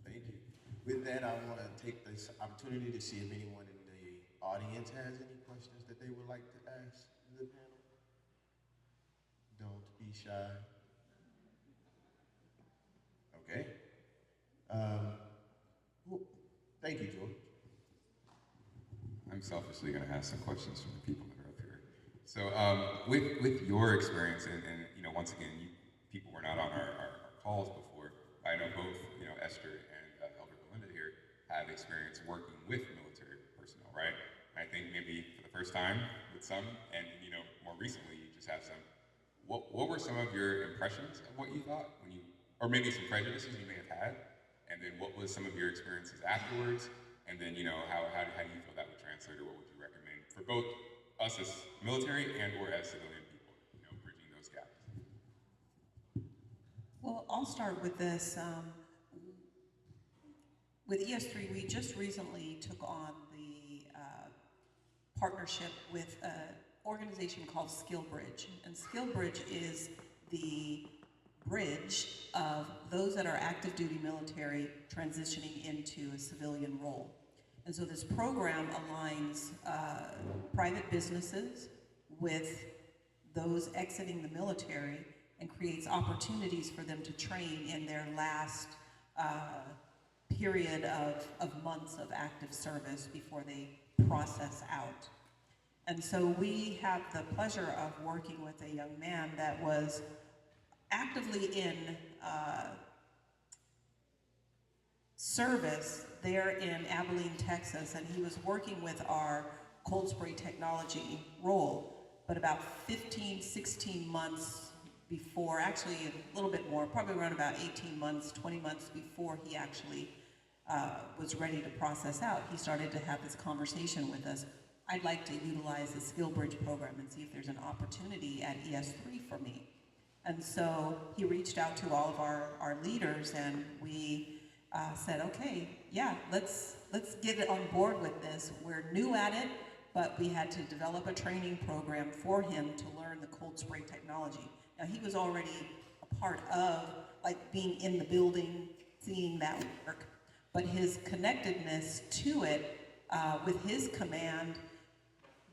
Thank you. With that, I want to take this opportunity to see if anyone in the audience has any questions that they would like to ask the panel. Don't be shy. Okay. Well, thank you, George. I'm selfishly going to ask some questions from the people that are up here. So with your experience, and once again, people were not on our calls before. I know both, Esther and Elder Belinda here have experience working with military personnel, right? I think maybe for the first time with some, and more recently you just have some. What were some of your impressions of what you thought when you, or maybe some prejudices you may have had, and then what was some of your experiences afterwards? And then, how do you feel that would translate, or what would you recommend for both us as military and or as civilian people, bridging those gaps? Well, I'll start with this. With ES3, we just recently took on the partnership with an organization called SkillBridge. And SkillBridge is the bridge of those that are active duty military transitioning into a civilian role. And so this program aligns private businesses with those exiting the military and creates opportunities for them to train in their last period of months of active service before they process out. And so we have the pleasure of working with a young man that was actively in service there in Abilene, Texas, and he was working with our cold spray technology role, but about 15, 16 months before, actually a little bit more, probably around about 18 months, 20 months before he actually was ready to process out, he started to have this conversation with us. I'd like to utilize the SkillBridge program and see if there's an opportunity at ES3 for me. And so he reached out to all of our leaders, and we said, okay, yeah, let's get it on board with this. We're new at it, but we had to develop a training program for him to learn the cold spray technology. Now, he was already a part of being in the building, seeing that work, but his connectedness to it with his command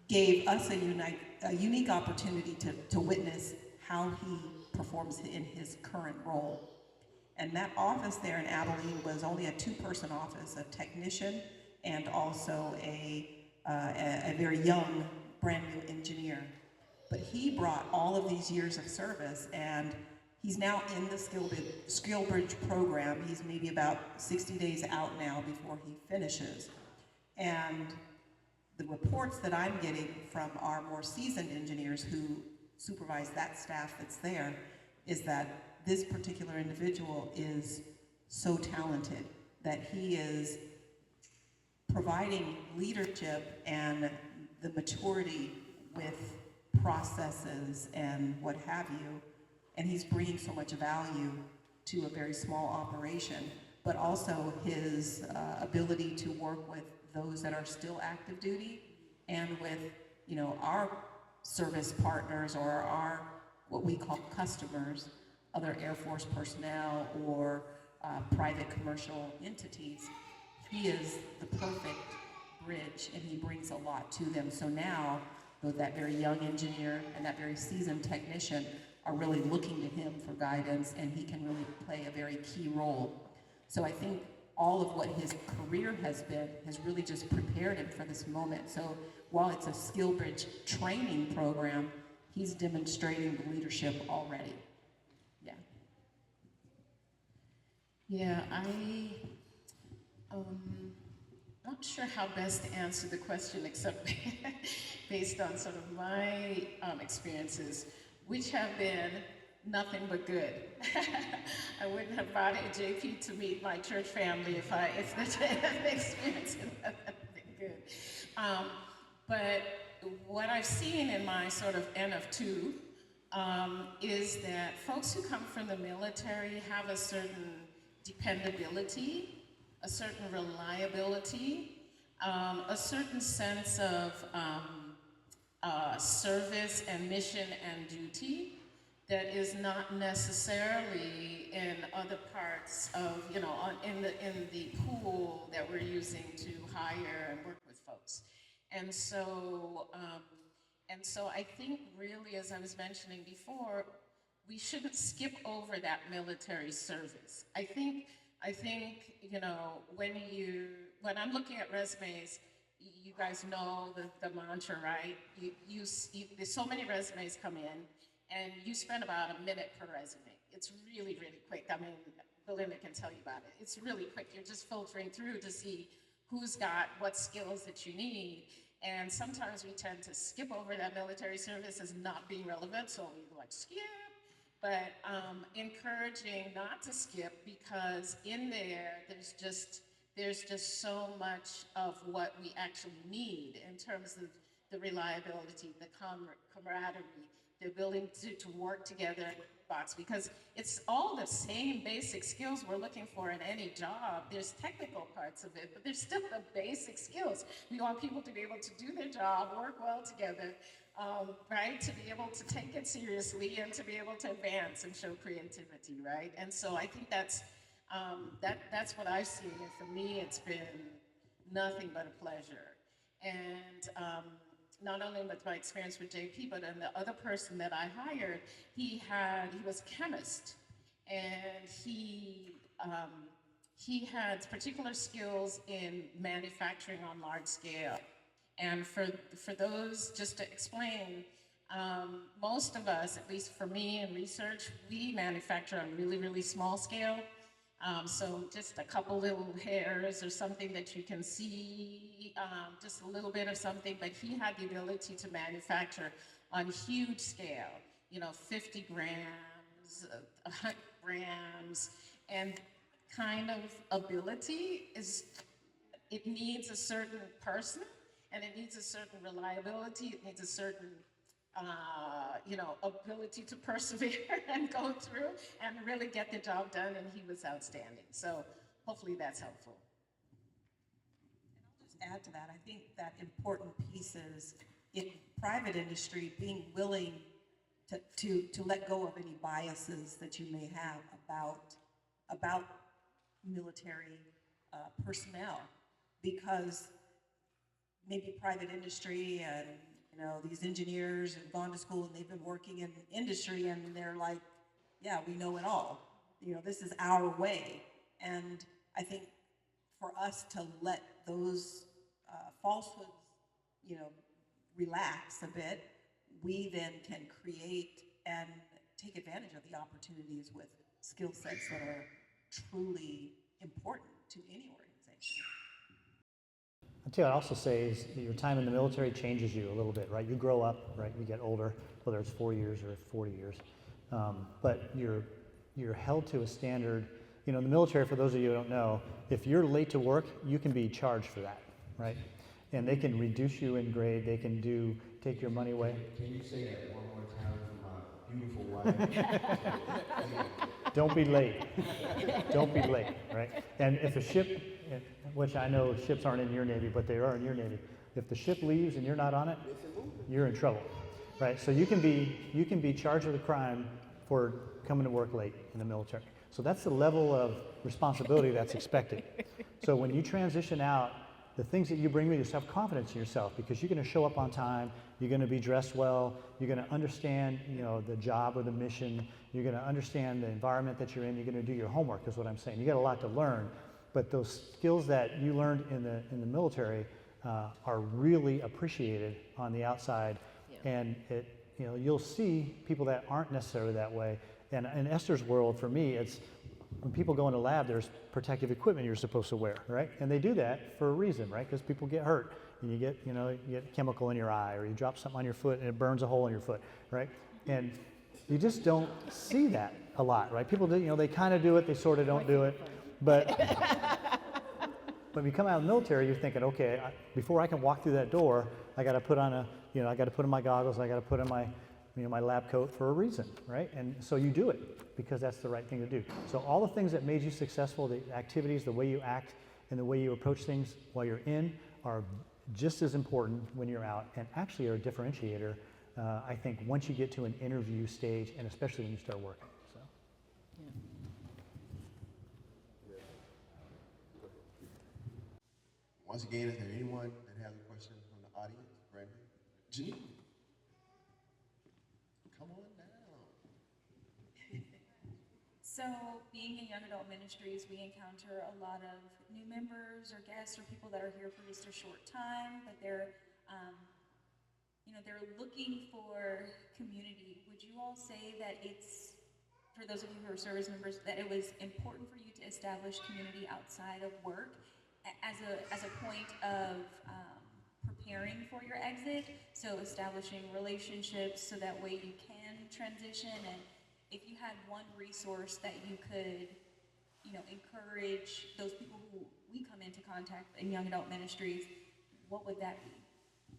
gave us a unique opportunity to witness how he performs in his current role. And that office there in Abilene was only a two-person office, a technician and also a very young, brand new engineer. But he brought all of these years of service, and he's now in the SkillBridge program. He's maybe about 60 days out now before he finishes. And the reports that I'm getting from our more seasoned engineers who supervise that staff that's there is that this particular individual is so talented that he is providing leadership and the maturity with processes and what have you, and he's bringing so much value to a very small operation, but also his ability to work with those that are still active duty and with our service partners or our what we call customers, other Air Force personnel or private commercial entities. He is the perfect bridge, and he brings a lot to them. So now, that very young engineer and that very seasoned technician are really looking to him for guidance, and he can really play a very key role. So I think all of what his career has been has really just prepared him for this moment. So while it's a SkillBridge training program, he's demonstrating the leadership already. Yeah. Yeah, not sure how best to answer the question except based on sort of my experiences, which have been nothing but good. I wouldn't have brought in JP to meet my church family if the experience had been good. But what I've seen in my sort of N of 2 is that folks who come from the military have a certain dependability, a certain reliability, a certain sense of service and mission and duty that is not necessarily in other parts of, in the pool that we're using to hire and work with folks. And so I think really, as I was mentioning before, we shouldn't skip over that military service. I think when I'm looking at resumes, you guys know the mantra, right? There's so many resumes come in, and you spend about a minute per resume. It's really, really quick. I mean, Belinda can tell you about it. It's really quick. You're just filtering through to see who's got what skills that you need. And sometimes we tend to skip over that military service as not being relevant, so we skip. But encouraging not to skip, because in there's just so much of what we actually need in terms of the reliability, the camaraderie, the ability to work together in a box, because it's all the same basic skills we're looking for in any job. There's technical parts of it, but there's still the basic skills. We want people to be able to do their job, work well together, right? To be able to take it seriously and to be able to advance and show creativity, right? And so I think that's what I've seen, and for me, it's been nothing but a pleasure. And not only with my experience with JP, but then the other person that I hired, he was a chemist, and he had particular skills in manufacturing on large scale. And for those, just to explain, most of us, at least for me in research, we manufacture on really, really small scale. So just a couple little hairs or something that you can see, just a little bit of something, but he had the ability to manufacture on huge scale, 50 grams, 100 grams, and kind of ability it needs a certain person, and it needs a certain reliability, it needs a certain ability to persevere and go through and really get the job done, and he was outstanding. So hopefully that's helpful. And I'll just add to that, I think that important piece is in private industry being willing to let go of any biases that you may have about military personnel, because maybe private industry and these engineers have gone to school and they've been working in industry and they're like, yeah, we know it all. This is our way. And I think for us to let those falsehoods, relax a bit, we then can create and take advantage of the opportunities with skill sets that are truly important to any organization. I'll tell you what I'd also say is that your time in the military changes you a little bit, right? You grow up, right? You get older, whether it's 4 years or 40 years. But you're held to a standard. In the military, for those of you who don't know, if you're late to work, you can be charged for that, right? And they can reduce you in grade. They can take your money away. Can you say that one more time for my beautiful wife? Don't be late. Don't be late, right? And if a ship, which I know ships aren't in your Navy, but they are in your Navy, if the ship leaves and you're not on it, you're in trouble, right? So you can be charged with a crime for coming to work late in the military. So that's the level of responsibility that's expected. So when you transition out, the things that you bring with you, have confidence in yourself, because you're going to show up on time, you're going to be dressed well, you're going to understand, the job or the mission, you're going to understand the environment that you're in, you're going to do your homework, is what I'm saying. You got a lot to learn, but those skills that you learned in the military are really appreciated on the outside, and you'll see people that aren't necessarily that way. And in Esther's world, for me, when people go in the lab, there's protective equipment you're supposed to wear, right? And they do that for a reason, right? Because people get hurt, and you get chemical in your eye, or you drop something on your foot and it burns a hole in your foot, right? And you just don't see that a lot, right? People do, they kind of do it, they sort of don't do it, but when you come out of the military, you're thinking, okay, before I can walk through that door, I got to put on I got to put on my goggles, I got to put on my my lab coat for a reason, right? And so you do it because that's the right thing to do. So all the things that made you successful, the activities, the way you act, and the way you approach things while you're in are just as important when you're out, and actually are a differentiator, I think, once you get to an interview stage, and especially when you start working. So. Once again, is there anyone that has a question from the audience? Brandon? Janine? Come on down. So, being in young adult ministries, we encounter a lot of new members or guests or people that are here for just a short time, but they're looking for community. Would you all say that it's, for those of you who are service members, that it was important for you to establish community outside of work as a point of preparing for your exit? So establishing relationships so that way you can transition, and if you had one resource that you could, encourage those people who we come into contact in young adult ministries, what would that be?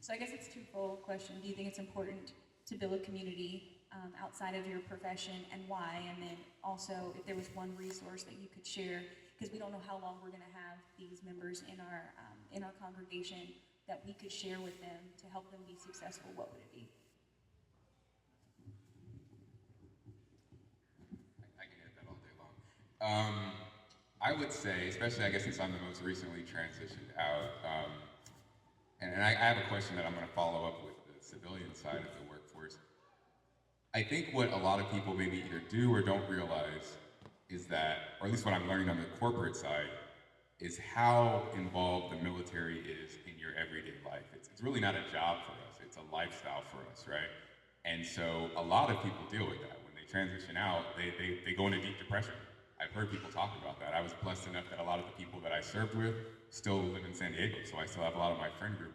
So I guess it's a twofold question. Do you think it's important to build a community outside of your profession, and why? And then also, if there was one resource that you could share, because we don't know how long we're going to have these members in our congregation, that we could share with them to help them be successful, what would it be? I can hit that all day long. I would say, especially I guess since I'm the most recently transitioned out, and I have a question that I'm going to follow up with the civilian side of the workforce. I think what a lot of people maybe either do or don't realize is that, or at least what I'm learning on the corporate side, is how involved the military is in your everyday life. It's really not a job for us, it's a lifestyle for us, right? And so a lot of people deal with that. When they transition out, they go into deep depression. I've heard people talk about that. I was blessed enough that a lot of the people that I served with still live in San Diego, so I still have a lot of my friend group.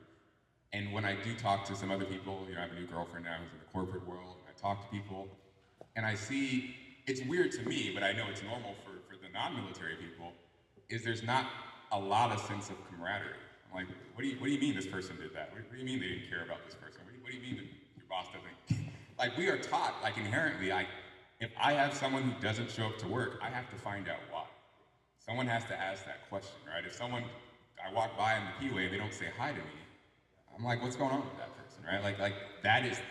And when I do talk to some other people, I have a new girlfriend now who's in the corporate world, and I talk to people, and I see, it's weird to me, but I know it's normal for the non-military people, is there's not a lot of sense of camaraderie. I'm like, what do you mean this person did that? What do you mean they didn't care about this person? What do you mean that your boss doesn't? Like, we are taught, inherently, if I have someone who doesn't show up to work, I have to find out why. Someone has to ask that question, right? If I walk by in the P-way and they don't say hi to me, I'm like, what's going on with that person, right?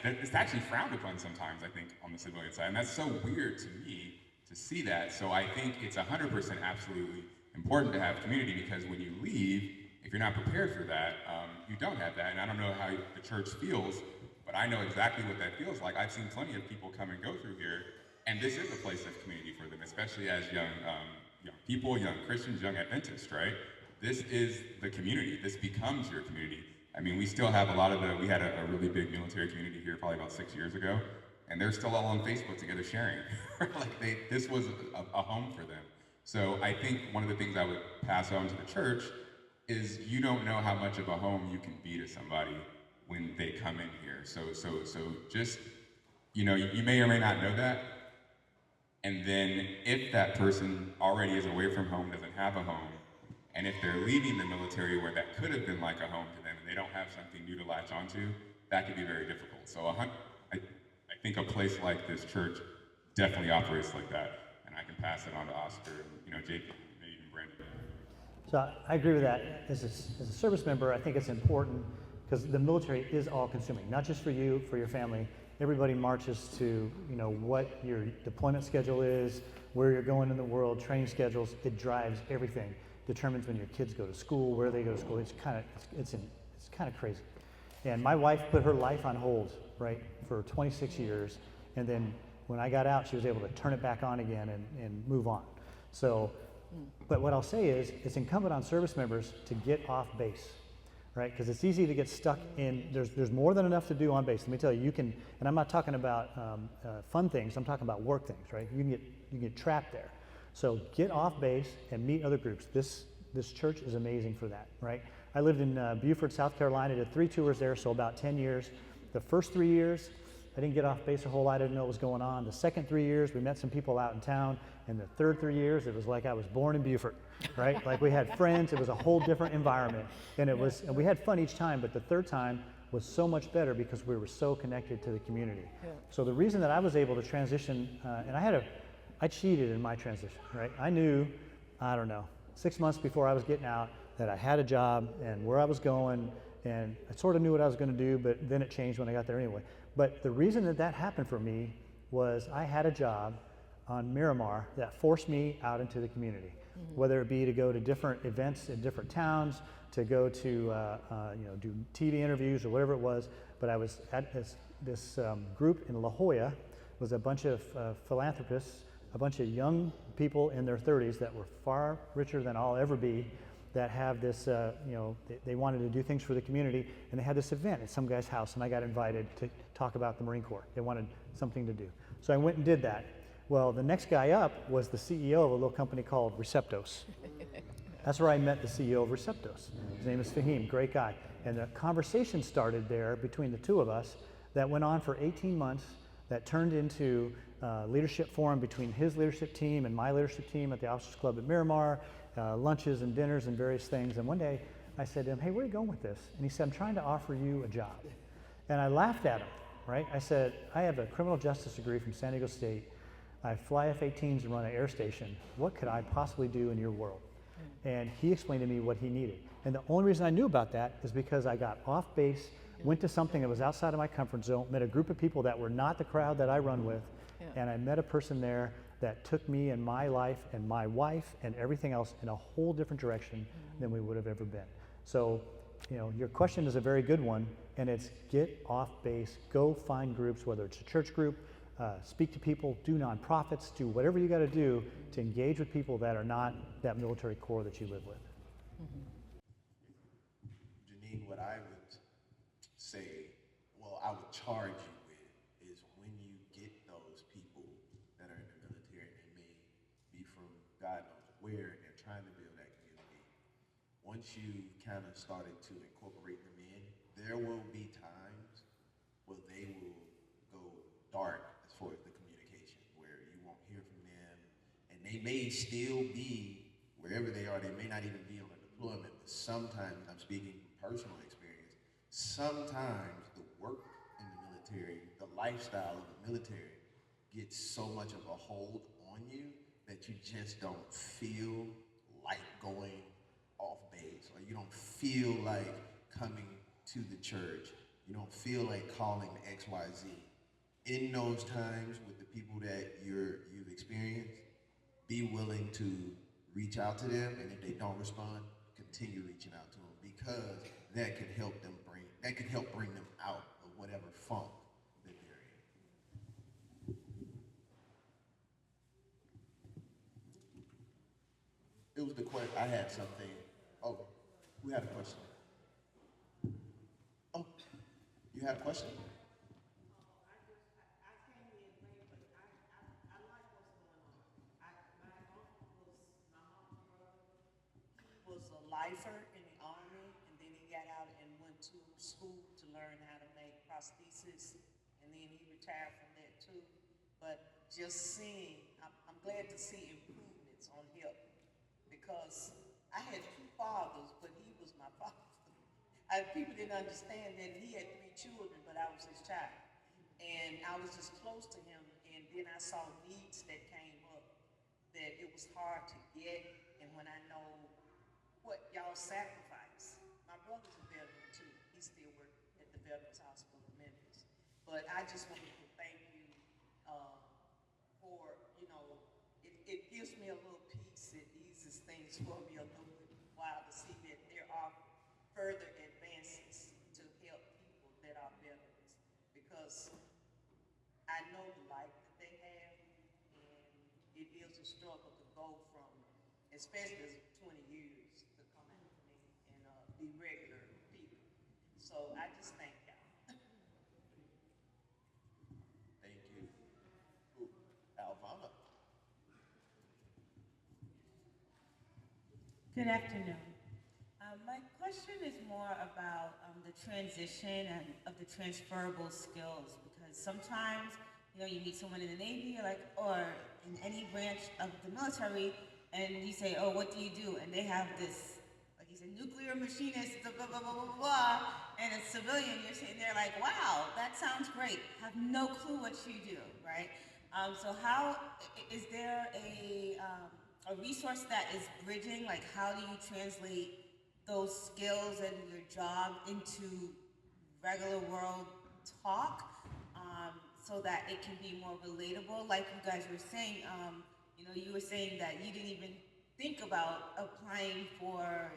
It's actually frowned upon sometimes, I think, on the civilian side. And that's so weird to me to see that. So I think it's 100% absolutely important to have community, because when you leave, if you're not prepared for that, you don't have that. And I don't know how the church feels, but I know exactly what that feels like. I've seen plenty of people come and go through here, and this is a place of community for them, especially as young people, young Christians, young Adventists, right? This is the community. This becomes your community. I mean, we still have we had a really big military community here probably about 6 years ago, and they're still all on Facebook together sharing. This was a home for them. So I think one of the things I would pass on to the church is, you don't know how much of a home you can be to somebody when they come in here. So just, you may or may not know that. And then if that person already is away from home, doesn't have a home, and if they're leaving the military where that could have been like a home to them, and they don't have something new to latch onto, that could be very difficult. So I think a place like this church definitely operates like that. And I can pass it on to Oscar, and JP, maybe even Brandon. So I agree with that. As a service member, I think it's important, because the military is all-consuming, not just for you, for your family. Everybody marches to, what your deployment schedule is, where you're going in the world, training schedules. It drives everything. Determines when your kids go to school, where they go to school. It's kind of crazy. And my wife put her life on hold, right, for 26 years, and then when I got out, she was able to turn it back on again and move on. So, but what I'll say is, it's incumbent on service members to get off base, right? Because it's easy to get stuck in, there's more than enough to do on base. Let me tell you, you can, and I'm not talking about fun things, I'm talking about work things, right? You can get trapped there. So get off base and meet other groups. This church is amazing for that, right? I lived in Beaufort, South Carolina, did 3 tours there, so about 10 years. The first 3 years, I didn't get off base a whole lot, I didn't know what was going on. The second 3 years, we met some people out in town, and the third 3 years, it was like I was born in Beaufort, right? Like we had friends, it was a whole different environment, and and we had fun each time, but the third time was so much better because we were so connected to the community. So the reason that I was able to transition, and I cheated in my transition, right? I knew, I don't know, 6 months before I was getting out that I had a job and where I was going, and I sort of knew what I was going to do, but then it changed when I got there anyway. But the reason that happened for me was I had a job on Miramar that forced me out into the community, whether it be to go to different events in different towns, to go to do TV interviews or whatever it was. But I was at this group in La Jolla, was a bunch of philanthropists, a bunch of young people in their 30s that were far richer than I'll ever be, that have this, they wanted to do things for the community, and they had this event at some guy's house, and I got invited to talk about the Marine Corps. They wanted something to do. So I went and did that. Well, the next guy up was the CEO of a little company called Receptos. That's where I met the CEO of Receptos. His name is Fahim, great guy. And the conversation started there between the two of us that went on for 18 months, that turned into leadership forum between his leadership team and my leadership team at the Officers Club at Miramar, lunches and dinners and various things. And one day I said to him, hey, where are you going with this? And he said, I'm trying to offer you a job. And I laughed at him, right? I said, I have a criminal justice degree from San Diego State. I fly F-18s and run an air station. What could I possibly do in your world? And he explained to me what he needed. And the only reason I knew about that is because I got off base, went to something that was outside of my comfort zone, met a group of people that were not the crowd that I run with, and I met a person there that took me and my life and my wife and everything else in a whole different direction than we would have ever been. So, your question is a very good one, and it's get off base, go find groups, whether it's a church group, speak to people, do nonprofits, do whatever you got to do to engage with people that are not that military core that you live with. Janine, what I would say, I would charge you with is when you get those people that are in the military and may be from God knows where and they're trying to build that community, once you kind of started to incorporate them in, there will be times where they will go dark as far as the communication, where you won't hear from them, and they may still be wherever they are. They may not even be on a deployment, but sometimes, I'm speaking from personal experience, sometimes the work in the military, the lifestyle of the military gets so much of a hold on you that you just don't feel like going off base, or you don't feel like coming to the church. You don't feel like calling the XYZ. In those times with the people that you've experienced, be willing to reach out to them, and if they don't respond, continue reaching out to them, because that can help bring them out of whatever funk that they're in. It was the question. I had something. Oh, who had a question? Oh, you had a question? Was a lifer in the Army, and then he got out and went to school to learn how to make prosthesis, and then he retired from that too. But just seeing, I'm glad to see improvements on him, because I had 2 fathers, but he was my father. People didn't understand that he had 3 children, but I was his child. And I was just close to him, and then I saw needs that came up that it was hard to get, and when I know what y'all sacrifice. My brother's a veteran too. He still works at the Veterans Hospital in Memphis. But I just wanted to thank you for, it gives me a little peace. It eases things for me a little while to see that there are further advances to help people that are veterans. Because I know the life that they have, and it is a struggle to go from, especially as 20 years, to come out and be regular people. So I just thank y'all. Thank you. Ooh, Alvana. Good afternoon. My question is more about the transition and of the transferable skills, because sometimes, you know, you meet someone in the Navy, you're like, or in any branch of the military, and you say, oh, what do you do? And they have this, like you said, nuclear machinist, blah, blah, blah, blah, blah, blah, and it's civilian, you're sitting there like, wow, that sounds great. Have no clue what you do, right? So how, is there a resource that is bridging, like how do you translate those skills and your job into regular world talk, so that it can be more relatable? Like you guys were saying, you know, you were saying that you didn't even think about applying for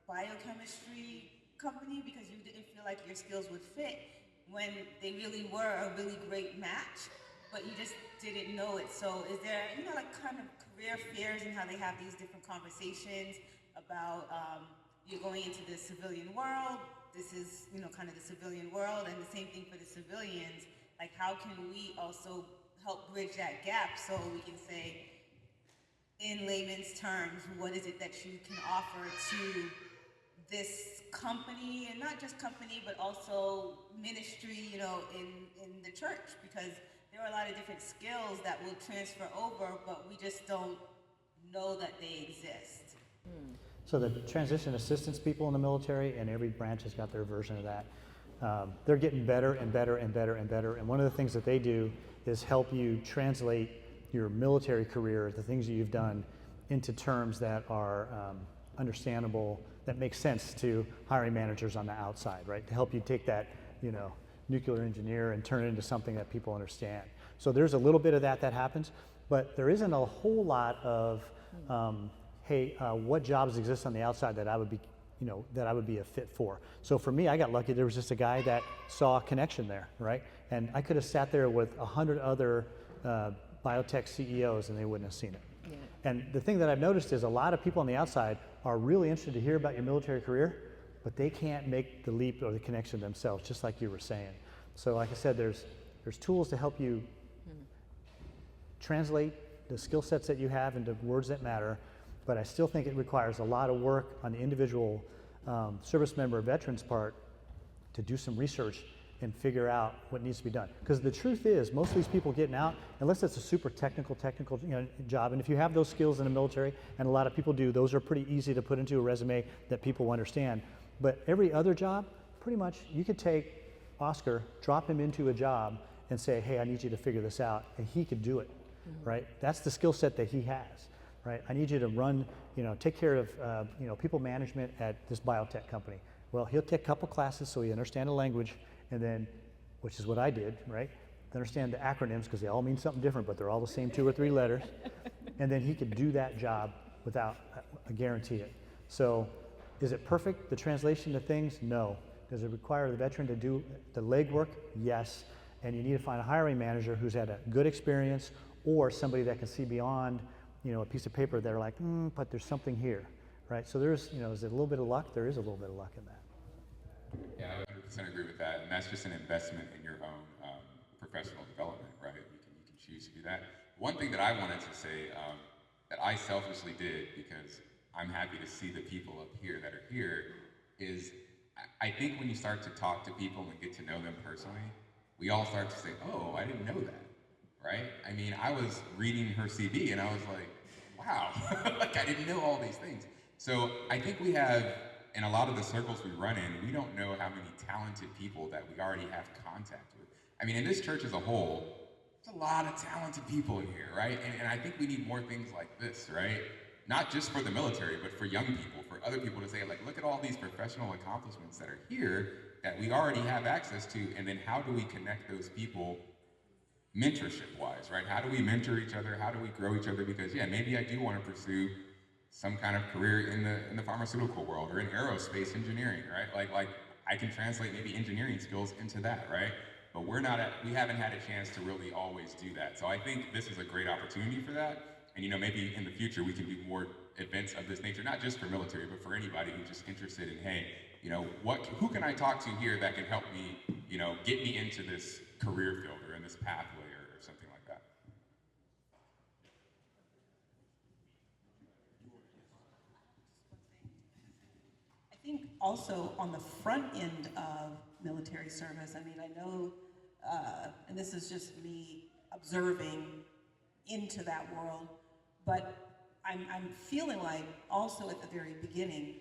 biochemistry company because you didn't feel like your skills would fit, when they really were a really great match, but you just didn't know it. So is there, you know, like kind of career fairs and how they have these different conversations about you're going into the civilian world, this is, you know, kind of the civilian world, and the same thing for the civilians. Like how can we also help bridge that gap so we can say, in layman's terms, what is it that you can offer to this company, and not just company, but also ministry, you know, in the church, because there are a lot of different skills that will transfer over, but we just don't know that they exist. So the transition assistance people in the military, and every branch has got their version of that. They're getting better and better and better and better. And one of the things that they do is help you translate your military career, the things that you've done, into terms that are understandable, that make sense to hiring managers on the outside, right? To help you take that, you know, nuclear engineer and turn it into something that people understand. So there's a little bit of that happens, but there isn't a whole lot of, hey, what jobs exist on the outside that I would be, you know, that I would be a fit for. So for me, I got lucky. There was just a guy that saw a connection there, right? And I could have sat there with 100 other biotech CEOs and they wouldn't have seen it. Yeah. And the thing that I've noticed is a lot of people on the outside are really interested to hear about your military career, but they can't make the leap or the connection themselves, just like you were saying. So like I said, there's tools to help you translate the skill sets that you have into words that matter, but I still think it requires a lot of work on the individual service member or veteran's part to do some research and figure out what needs to be done. Because the truth is, most of these people getting out, unless it's a super technical job, and if you have those skills in the military, and a lot of people do, those are pretty easy to put into a resume that people understand. But every other job, pretty much, you could take Oscar, drop him into a job, and say, hey, I need you to figure this out, and he could do it, right? That's the skill set that he has, right? I need you to run, you know, take care of, you know, people management at this biotech company. Well, he'll take a couple classes so he understands the language, and then, which is what I did, right? Understand the acronyms, because they all mean something different, but they're all the same 2 or 3 letters. And then he could do that job without, I guarantee it. So is it perfect, the translation of things? No. Does it require the veteran to do the legwork? Yes. And you need to find a hiring manager who's had a good experience, or somebody that can see beyond, you know, a piece of paper. They're like, but there's something here, right? So there's, you know, is it a little bit of luck? There is a little bit of luck in that. Yeah, I would 100% agree with that, and that's just an investment in your own professional development, right? You can choose to do that. One thing that I wanted to say that I selfishly did, because I'm happy to see the people up here that are here, is I think when you start to talk to people and get to know them personally, we all start to say, oh, I didn't know that, right? I mean, I was reading her CV and I was like, wow, like I didn't know all these things. So I think we have, in a lot of the circles we run in, we don't know how many talented people that we already have contact with. I mean, in this church as a whole, there's a lot of talented people in here, right? And I think we need more things like this, right? Not just for the military, but for young people, for other people to say, like, look at all these professional accomplishments that are here that we already have access to, and then how do we connect those people mentorship-wise, right? How do we mentor each other? How do we grow each other? Because, yeah, maybe I do want to pursue some kind of career in the pharmaceutical world or in aerospace engineering, right? Like I can translate maybe engineering skills into that, right? But we haven't had a chance to really always do that. So I think this is a great opportunity for that. And, you know, maybe in the future we can do more events of this nature, not just for military, but for anybody who's just interested in, hey, you know, who can I talk to here that can help me, you know, get me into this career field or in this pathway or something like that. also on the front end of military service, I mean, I know, and this is just me observing into that world, but I'm feeling like also at the very beginning,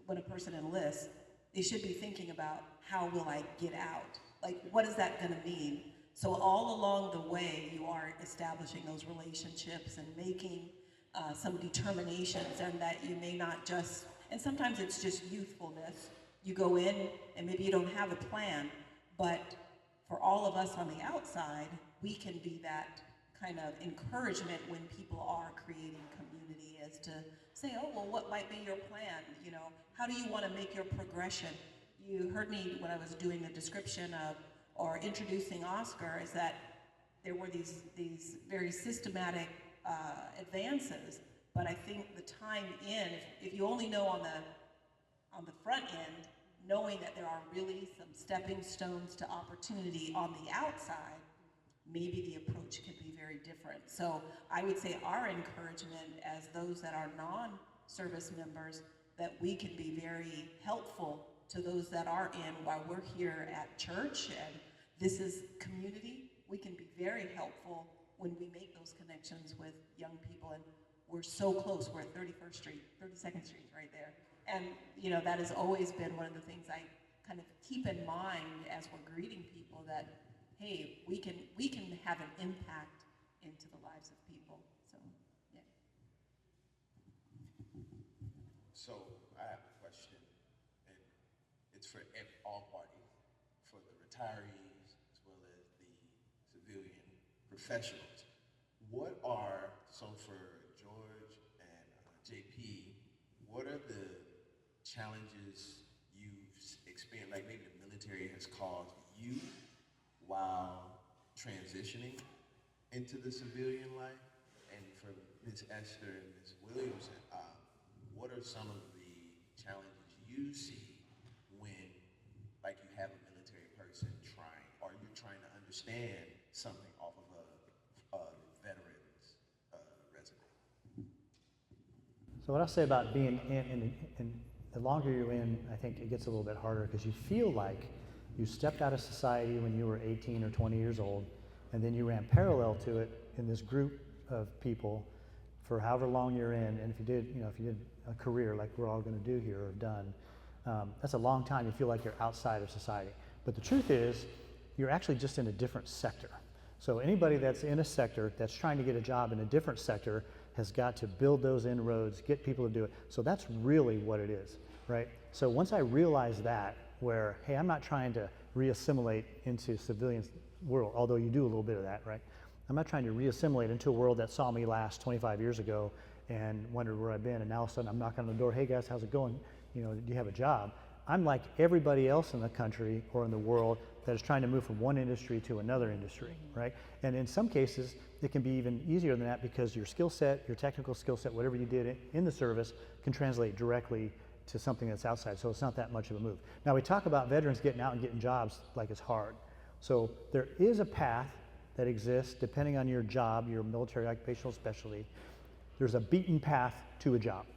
when a person enlists, they should be thinking about, how will I get out? Like, what is that gonna mean? So all along the way, you are establishing those relationships and making some determinations, and that you may not just, and sometimes it's just youthfulness. You go in and maybe you don't have a plan, but for all of us on the outside, we can be that kind of encouragement when people are creating community, as to say, oh, well, what might be your plan? You know, how do you want to make your progression? You heard me when I was doing the description of, or introducing Oscar, is that there were these very systematic advances, but I think the time in, if you only know on the front end, knowing that there are really some stepping stones to opportunity on the outside, maybe the approach could be very different. So I would say our encouragement as those that are non-service members, that we can be very helpful to those that are in, while we're here at church and this is community, we can be very helpful when we make those connections with young people. And we're so close, we're at 31st Street, 32nd Street right there. And you know, that has always been one of the things I kind of keep in mind as we're greeting people, that hey, we can have an impact into the lives of people. So, yeah. So I have a question, and it's for all parties, for the retirees as well as the civilian professionals. What are, so for George and JP, what are the challenges you've experienced, like maybe the military has caused you while transitioning into the civilian life? And for Ms. Esther and Ms. Williamson, what are some of the challenges you see when, like, you have a military person trying, or you're trying to understand something off of a veteran's resume? So what I'll say about being in the longer you're in, I think it gets a little bit harder, because you feel like you stepped out of society when you were 18 or 20 years old, and then you ran parallel to it in this group of people for however long you're in. And if you did a career like we're all going to do here or done, that's a long time. You feel like you're outside of society. But the truth is, you're actually just in a different sector. So anybody that's in a sector that's trying to get a job in a different sector has got to build those inroads, get people to do it. So that's really what it is, right? So once I realized that, where, hey, I'm not trying to re-assimilate into civilian world, although you do a little bit of that, right? I'm not trying to re-assimilate into a world that saw me last 25 years ago and wondered where I've been, and now all of a sudden I'm knocking on the door, hey guys, how's it going? You know, do you have a job? I'm like everybody else in the country or in the world that is trying to move from one industry to another industry, right? And in some cases, it can be even easier than that, because your skill set, your technical skill set, whatever you did in the service, can translate directly to something that's outside, so it's not that much of a move. Now we talk about veterans getting out and getting jobs like it's hard. So there is a path that exists depending on your job, your military occupational specialty. There's a beaten path to a job.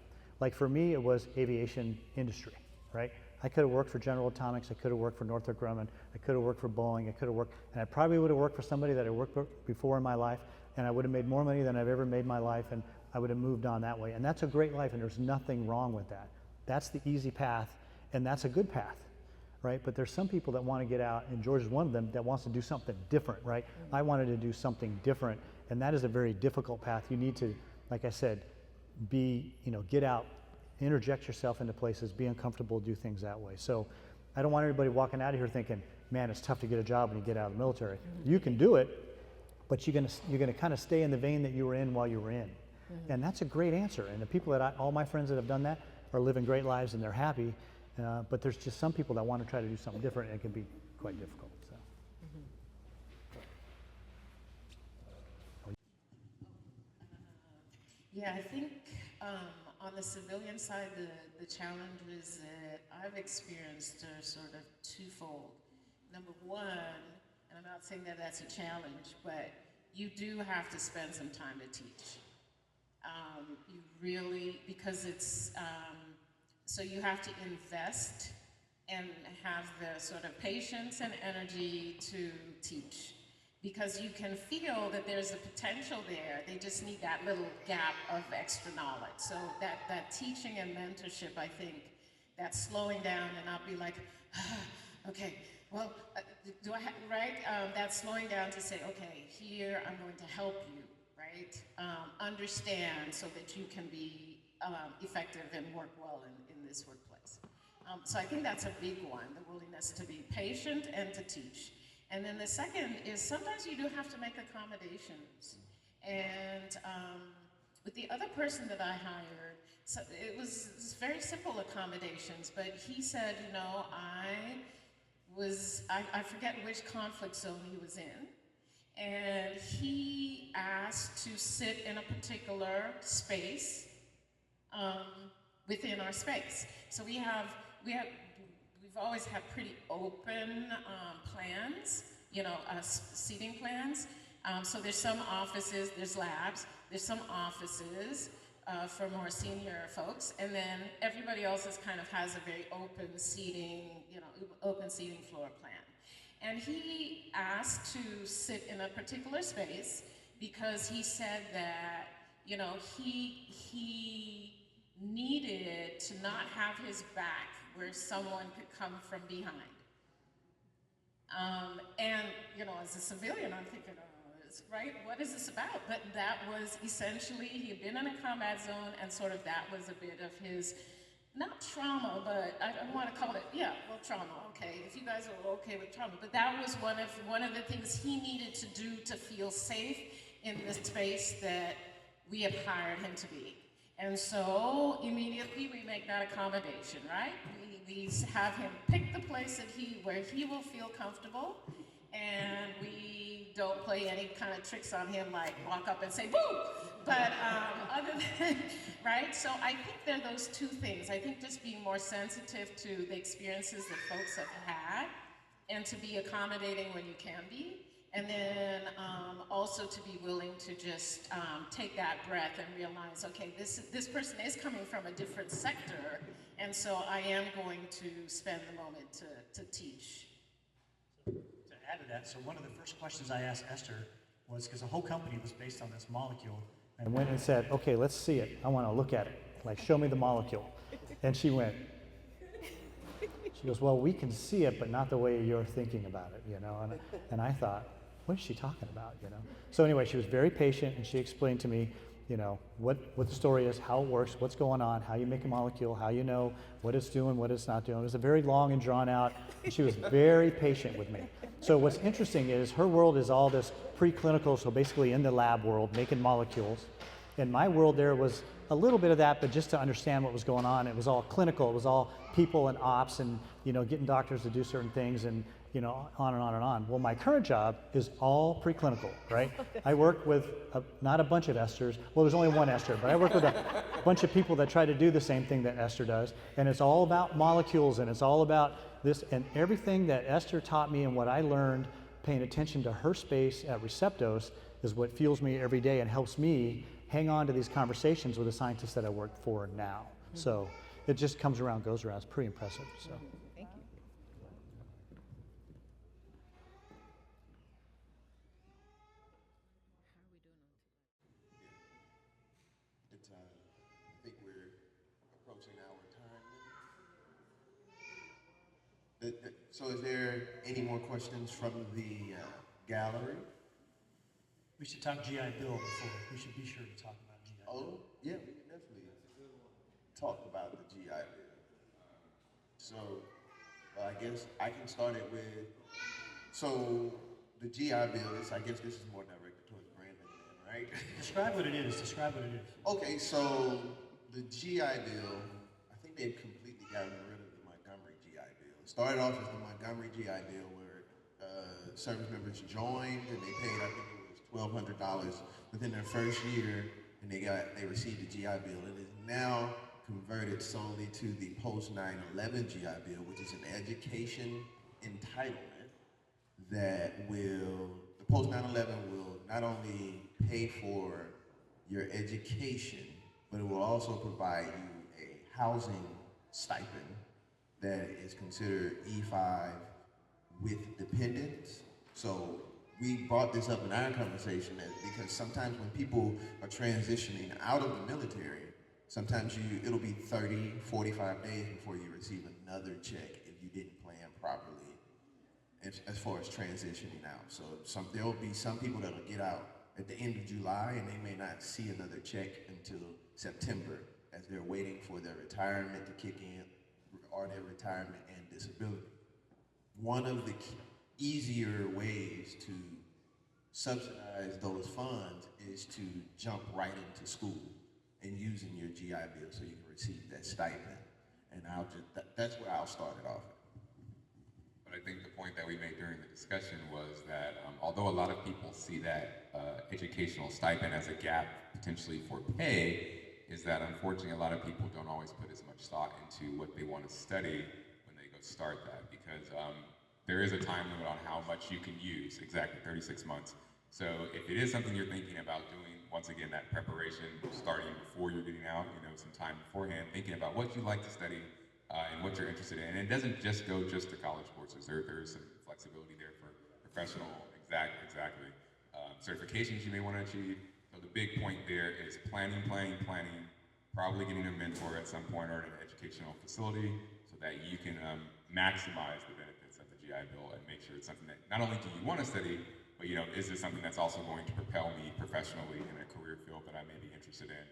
Like for me, it was aviation industry, right? I could have worked for General Atomics, I could have worked for Northrop Grumman, I could have worked for Boeing, I could have worked, and I probably would have worked for somebody that I worked for before in my life, and I would have made more money than I've ever made in my life, and I would have moved on that way. And that's a great life, and there's nothing wrong with that. That's the easy path, and that's a good path, right? But there's some people that want to get out, and George is one of them, that wants to do something different, right? I wanted to do something different, and that is a very difficult path. You need to, like I said, get out, interject yourself into places, be uncomfortable, do things that way. So I don't want everybody walking out of here thinking, man, it's tough to get a job when you get out of the military. You can do it, but you're gonna kind of stay in the vein that you were in while you were in. And that's a great answer. And the people all my friends that have done that are living great lives and they're happy. But there's just some people that want to try to do something different, and it can be quite difficult. So. Yeah, I think on the civilian side, the challenges that I've experienced are sort of twofold. Number one, and I'm not saying that that's a challenge, but you do have to spend some time to teach. You really, because it's So you have to invest and have the sort of patience and energy to teach, because you can feel that there's a potential there. They just need that little gap of extra knowledge. So that teaching and mentorship, I think, that slowing down and not be like, okay, well, do I have, right? That slowing down to say, okay, here I'm going to help you, right? Understand so that you can be effective and work well in this workplace. So I think that's a big one, the willingness to be patient and to teach. And then the second is sometimes you do have to make accommodations. And with the other person that I hired, so it was very simple accommodations, but he said, you know, I forget which conflict zone he was in, and he asked to sit in a particular space within our space. So we've always had pretty open plans, you know, seating plans. So there's some offices, there's labs, there's some offices for more senior folks, and then everybody else kind of has a very open seating, you know, open seating floor plan. And he asked to sit in a particular space because he said that, you know, he needed to not have his back where someone could come from behind. And, you know, as a civilian, I'm thinking, right, what is this about? But that was essentially, he had been in a combat zone, and sort of that was a bit of his, not trauma, but I don't want to call it, yeah, well, trauma, okay, if you guys are okay with trauma. But that was one of the things he needed to do to feel safe in the space that we had hired him to be. And so immediately we make that accommodation, right? We have him pick the place where he will feel comfortable, and we don't play any kind of tricks on him like walk up and say, boo! But other than, right? So I think there are those two things. I think just being more sensitive to the experiences that folks have had, and to be accommodating when you can be. And then also to be willing to just take that breath and realize, okay, this person is coming from a different sector, and so I am going to spend the moment to teach. To add to that, so one of the first questions I asked Esther was, because the whole company was based on this molecule, and went and said, okay, let's see it. I want to look at it. Like, show me the molecule. And she went, she goes, well, we can see it, but not the way you're thinking about it, you know? And I thought, what is she talking about, you know? So anyway, she was very patient, and she explained to me, you know, what the story is, how it works, what's going on, how you make a molecule, how you know what it's doing, what it's not doing. It was a very long and drawn out, and she was very patient with me. So what's interesting is her world is all this preclinical, so basically in the lab world, making molecules. And my world there was a little bit of that, but just to understand what was going on. It was all clinical. It was all people and ops and, you know, getting doctors to do certain things and, you know, on and on and on. Well, my current job is all preclinical, right? I work with not a bunch of Esthers. Well, there's only one Esther, but I work with a bunch of people that try to do the same thing that Esther does. And it's all about molecules, and it's all about this, and everything that Esther taught me and what I learned paying attention to her space at Receptos is what fuels me every day and helps me hang on to these conversations with the scientists that I work for now. So it just comes around, goes around. It's pretty impressive. So. Thank you. It's, I think we're approaching our time limit. So is there any more questions from the gallery? We should talk GI Bill before. We should be sure to talk about GI Bill. Oh, yeah, we can definitely talk about the GI Bill. So, I guess I can start it with, so the GI Bill is, I guess this is more directed towards Brandon then, right? Describe what it is. Describe what it is. Okay, so the GI Bill, I think they've completely gotten rid of the Montgomery GI Bill. It started off as the Montgomery GI Bill where service members joined and they paid, I think it was $1,200 within their first year, and they received the GI Bill. It is now converted solely to the post 9/11 GI Bill, which is an education entitlement that will, the post 9/11 will not only pay for your education, but it will also provide you a housing stipend that is considered E5 with dependents. So we brought this up in our conversation because sometimes when people are transitioning out of the military, sometimes it'll be 30, 45 days before you receive another check if you didn't plan properly as far as transitioning out. So there will be some people that'll get out at the end of July and they may not see another check until September as they're waiting for their retirement to kick in or their retirement and disability. One of the easier ways to subsidize those funds is to jump right into school and using your GI Bill so you can receive that stipend. And that's where I'll start it off. But I think the point that we made during the discussion was that although a lot of people see that educational stipend as a gap potentially for pay, is that unfortunately a lot of people don't always put as much thought into what they want to study when they go start that, because there is a time limit on how much you can use, exactly 36 months. So if it is something you're thinking about doing, once again, that preparation starting before you're getting out, some time beforehand, thinking about what you like to study and what you're interested in. And it doesn't just go just to college courses. There's some flexibility there for professional, exactly. Certifications you may want to achieve. So the big point there is planning, probably getting a mentor at some point or an educational facility so that you can maximize the benefits of the GI Bill and make sure it's something that not only do you want to study, but is this something that's also going to propel me professionally in a career field that I may be interested in?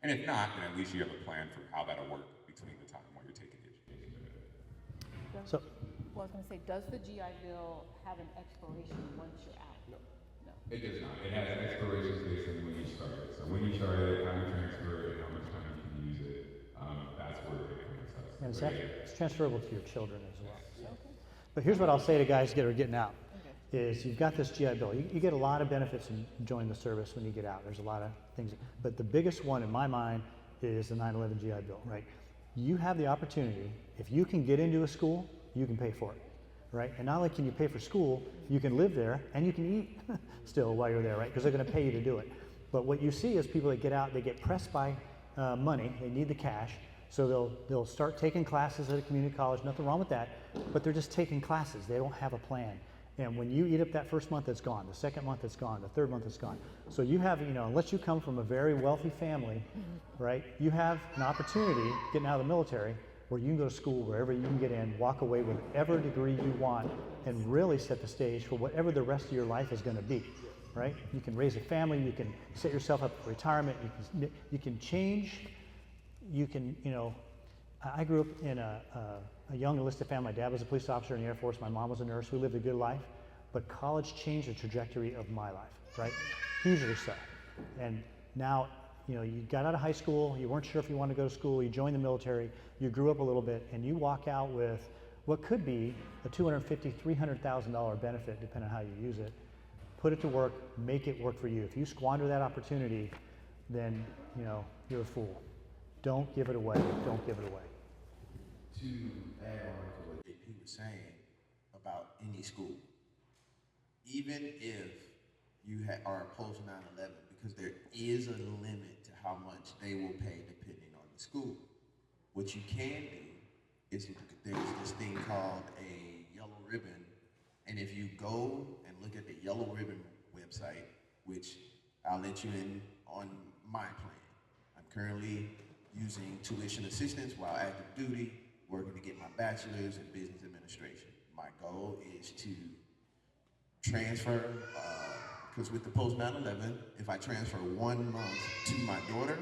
And if not, then at least you have a plan for how that'll work between the time while you're taking the education. So, Well, I was going to say, does the GI Bill have an expiration once you're out? No. It does not. It has expirations based on when you start it. So when you start it, how you transfer it, and how much time you can use it, that's where it comes up. and it's transferable to your children as well. So. But here's what I'll say to guys that are getting out. Is you've got this GI Bill. You get a lot of benefits in joining the service when you get out. There's a lot of things, but the biggest one in my mind is the 9/11 GI Bill, right? You have the opportunity, if you can get into a school, you can pay for it, right? And not only can you pay for school, you can live there and you can eat still while you're there, right? Because they're gonna pay you to do it. But what you see is people that get out, they get pressed by money, they need the cash, so they'll start taking classes at a community college, nothing wrong with that, but they're just taking classes, they don't have a plan. And when you eat up that first month, it's gone. The second month, it's gone. The third month, it's gone. So you have, unless you come from a very wealthy family, right, you have an opportunity getting out of the military where you can go to school wherever you can get in, walk away with whatever degree you want, and really set the stage for whatever the rest of your life is going to be, right? You can raise a family. You can set yourself up for retirement. You can change. You can, I grew up in a young enlisted family. My dad was a police officer in the Air Force. My mom was a nurse. We lived a good life, but college changed the trajectory of my life, right? Hugely so. And now, you got out of high school, you weren't sure if you wanted to go to school, you joined the military, you grew up a little bit, and you walk out with what could be a $250,000, $300,000 benefit, depending on how you use it. Put it to work, make it work for you. If you squander that opportunity, then, you're a fool. Don't give it away. Don't give it away. To add on to what JP was saying about any school, even if you are post 9/11, because there is a limit to how much they will pay depending on the school. What you can do is there's this thing called a yellow ribbon, and if you go and look at the yellow ribbon website, which I'll let you in on my plan. I'm currently using tuition assistance while active duty, working to get my bachelor's in business administration. My goal is to transfer, because with the post 9/11, if I transfer 1 month to my daughter,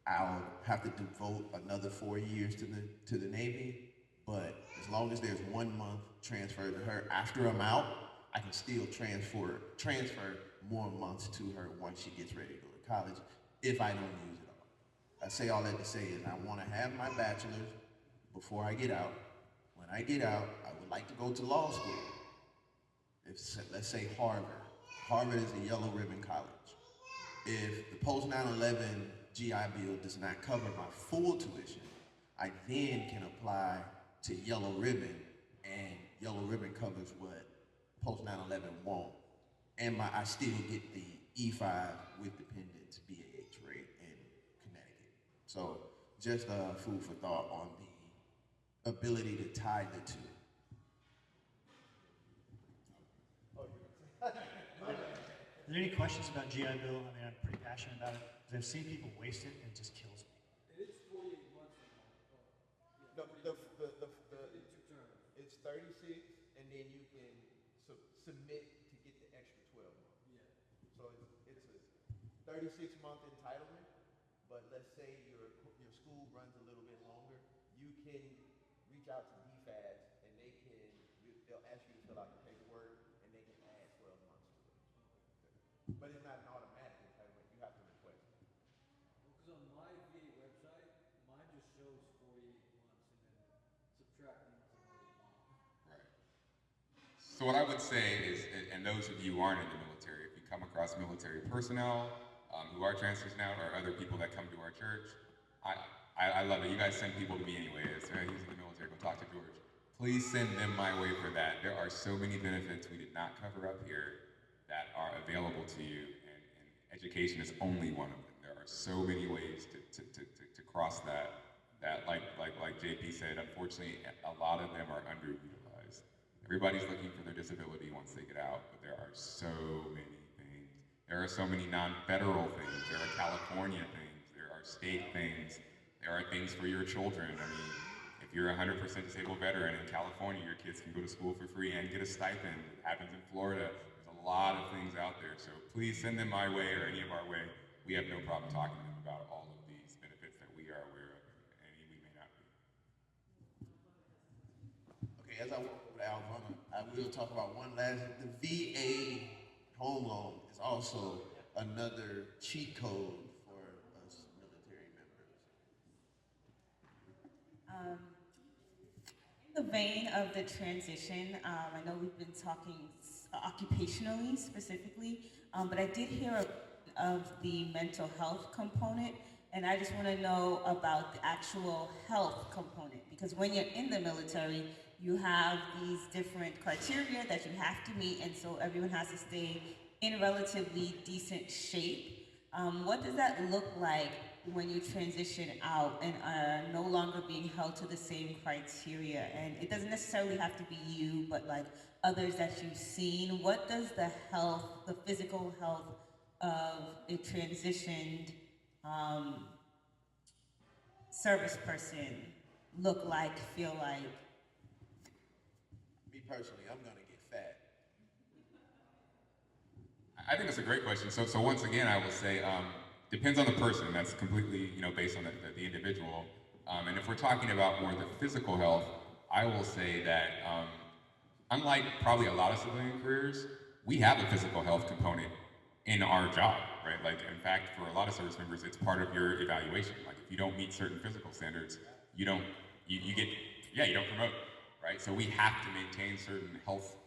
I'll have to devote another 4 years to the Navy. But as long as there's 1 month transfer to her after I'm out, I can still transfer more months to her once she gets ready to go to college if I don't use it all. I say all that to say is I want to have my bachelor's before I get out. When I get out, I would like to go to law school. Let's say Harvard. Harvard is a yellow ribbon college. If the post 9/11 GI Bill does not cover my full tuition, I then can apply to yellow ribbon, and yellow ribbon covers what post 9/11 won't. And I still get the E5 with dependents BAH rate in Connecticut. So just food for thought on the ability to tie the two. Are there any questions about GI Bill? I mean, I'm pretty passionate about it because I've seen people waste it and it just kills me. It is 48 months now. It's 36, and then you can submit to get the extra 12 months. Yeah. So it's a 36-month entitlement, but let's say your school runs a little bit longer, you can reach out to DFAS, and they'll ask you to fill out the paperwork, and they can add 12 months to it. But it's not an automatic entitlement, you have to request it. Because on my VA website, mine just shows 48 months and then subtracting another month. Right. So what I would say is, and those of you who aren't in the military, if you come across military personnel who are transfers now, or other people that come to our church, I love it. You guys send people to me anyway. He's in the military, go talk to George. Please send them my way for that. There are so many benefits we did not cover up here that are available to you, and education is only one of them. There are so many ways to cross that like JP said, unfortunately, a lot of them are underutilized. Everybody's looking for their disability once they get out, but there are so many things. There are so many non-federal things. There are California things. There are state things. There are things for your children. I mean, if you're a 100% disabled veteran in California, your kids can go to school for free and get a stipend. It happens in Florida. There's a lot of things out there. So please send them my way or any of our way. We have no problem talking to them about all of these benefits that we are aware of, and any we may not be. Okay, as I walk over to Alvana, I will talk about one last. The VA home loan is also another cheat code for us military members. In the vein of the transition, I know we've been talking occupationally specifically, but I did hear of the mental health component, and I just want to know about the actual health component, because when you're in the military, you have these different criteria that you have to meet, and so everyone has to stay in relatively decent shape. What does that look like when you transition out and are no longer being held to the same criteria? And it doesn't necessarily have to be you, but like others that you've seen. What does the health, the physical health of a transitioned service person look like, feel like? Me personally, I'm gonna get fat. I think that's a great question. So once again, I will say, depends on the person. That's completely, based on the individual. And if we're talking about more the physical health, I will say that unlike probably a lot of civilian careers, we have a physical health component in our job, right? Like, in fact, for a lot of service members, it's part of your evaluation. Like, if you don't meet certain physical standards, you don't promote, right? So we have to maintain certain health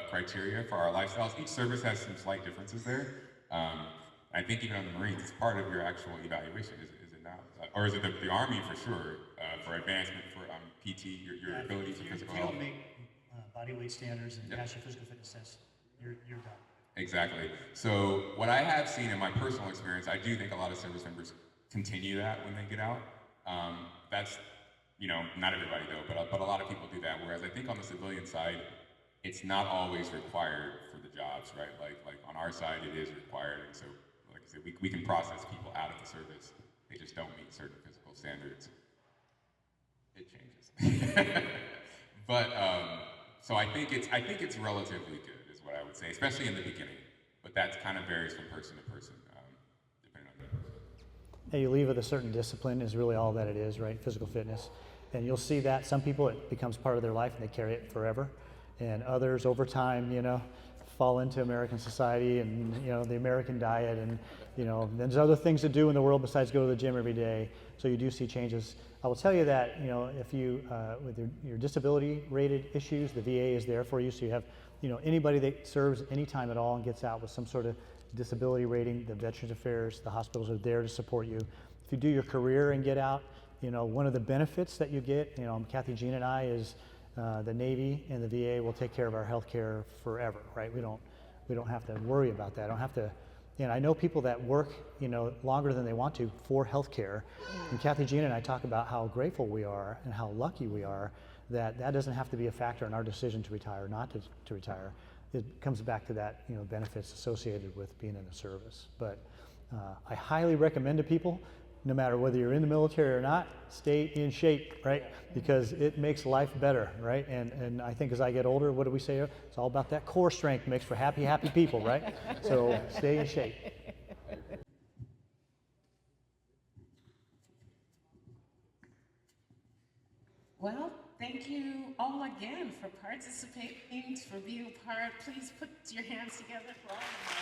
criteria for our lifestyles. Each service has some slight differences there. I think even on the Marines, it's part of your actual evaluation, is it not? Or is it the Army for sure, for advancement for PT, your ability for physical health? If you don't make body weight standards and pass your physical fitness test, you're done. Exactly. So what I have seen in my personal experience, I do think a lot of service members continue that when they get out. That's, not everybody though, but a lot of people do that. Whereas I think on the civilian side, it's not always required for the jobs, right? Like on our side, it is required. And so, like I said, we can process people out of the service. They just don't meet certain physical standards. It changes. But so I think it's relatively good, is what I would say, especially in the beginning. But that kind of varies from person to person, depending on the person. Yeah, you leave with a certain discipline is really all that it is, right? Physical fitness. And you'll see that some people, it becomes part of their life and they carry it forever. And others over time, fall into American society and, the American diet and, there's other things to do in the world besides go to the gym every day. So you do see changes. I will tell you that, if you, with your disability rated issues, the VA is there for you. So you have, anybody that serves anytime at all and gets out with some sort of disability rating, the Veterans Affairs, the hospitals are there to support you. If you do your career and get out, one of the benefits that you get, Kathy Jean and I, is the Navy and the VA will take care of our health care forever, right? We don't have to worry about that. I don't have to, and I know people that work, longer than they want to for health care. And Kathy Jean and I talk about how grateful we are and how lucky we are that doesn't have to be a factor in our decision to retire or not to retire. It comes back to that, benefits associated with being in the service. But I highly recommend to people, no matter whether you're in the military or not, stay in shape, right? Because it makes life better, right? And I think as I get older, what do we say? It's all about that core strength, makes for happy people, right? So stay in shape. Well, thank you all again for participating, for being a part. Please put your hands together for all of my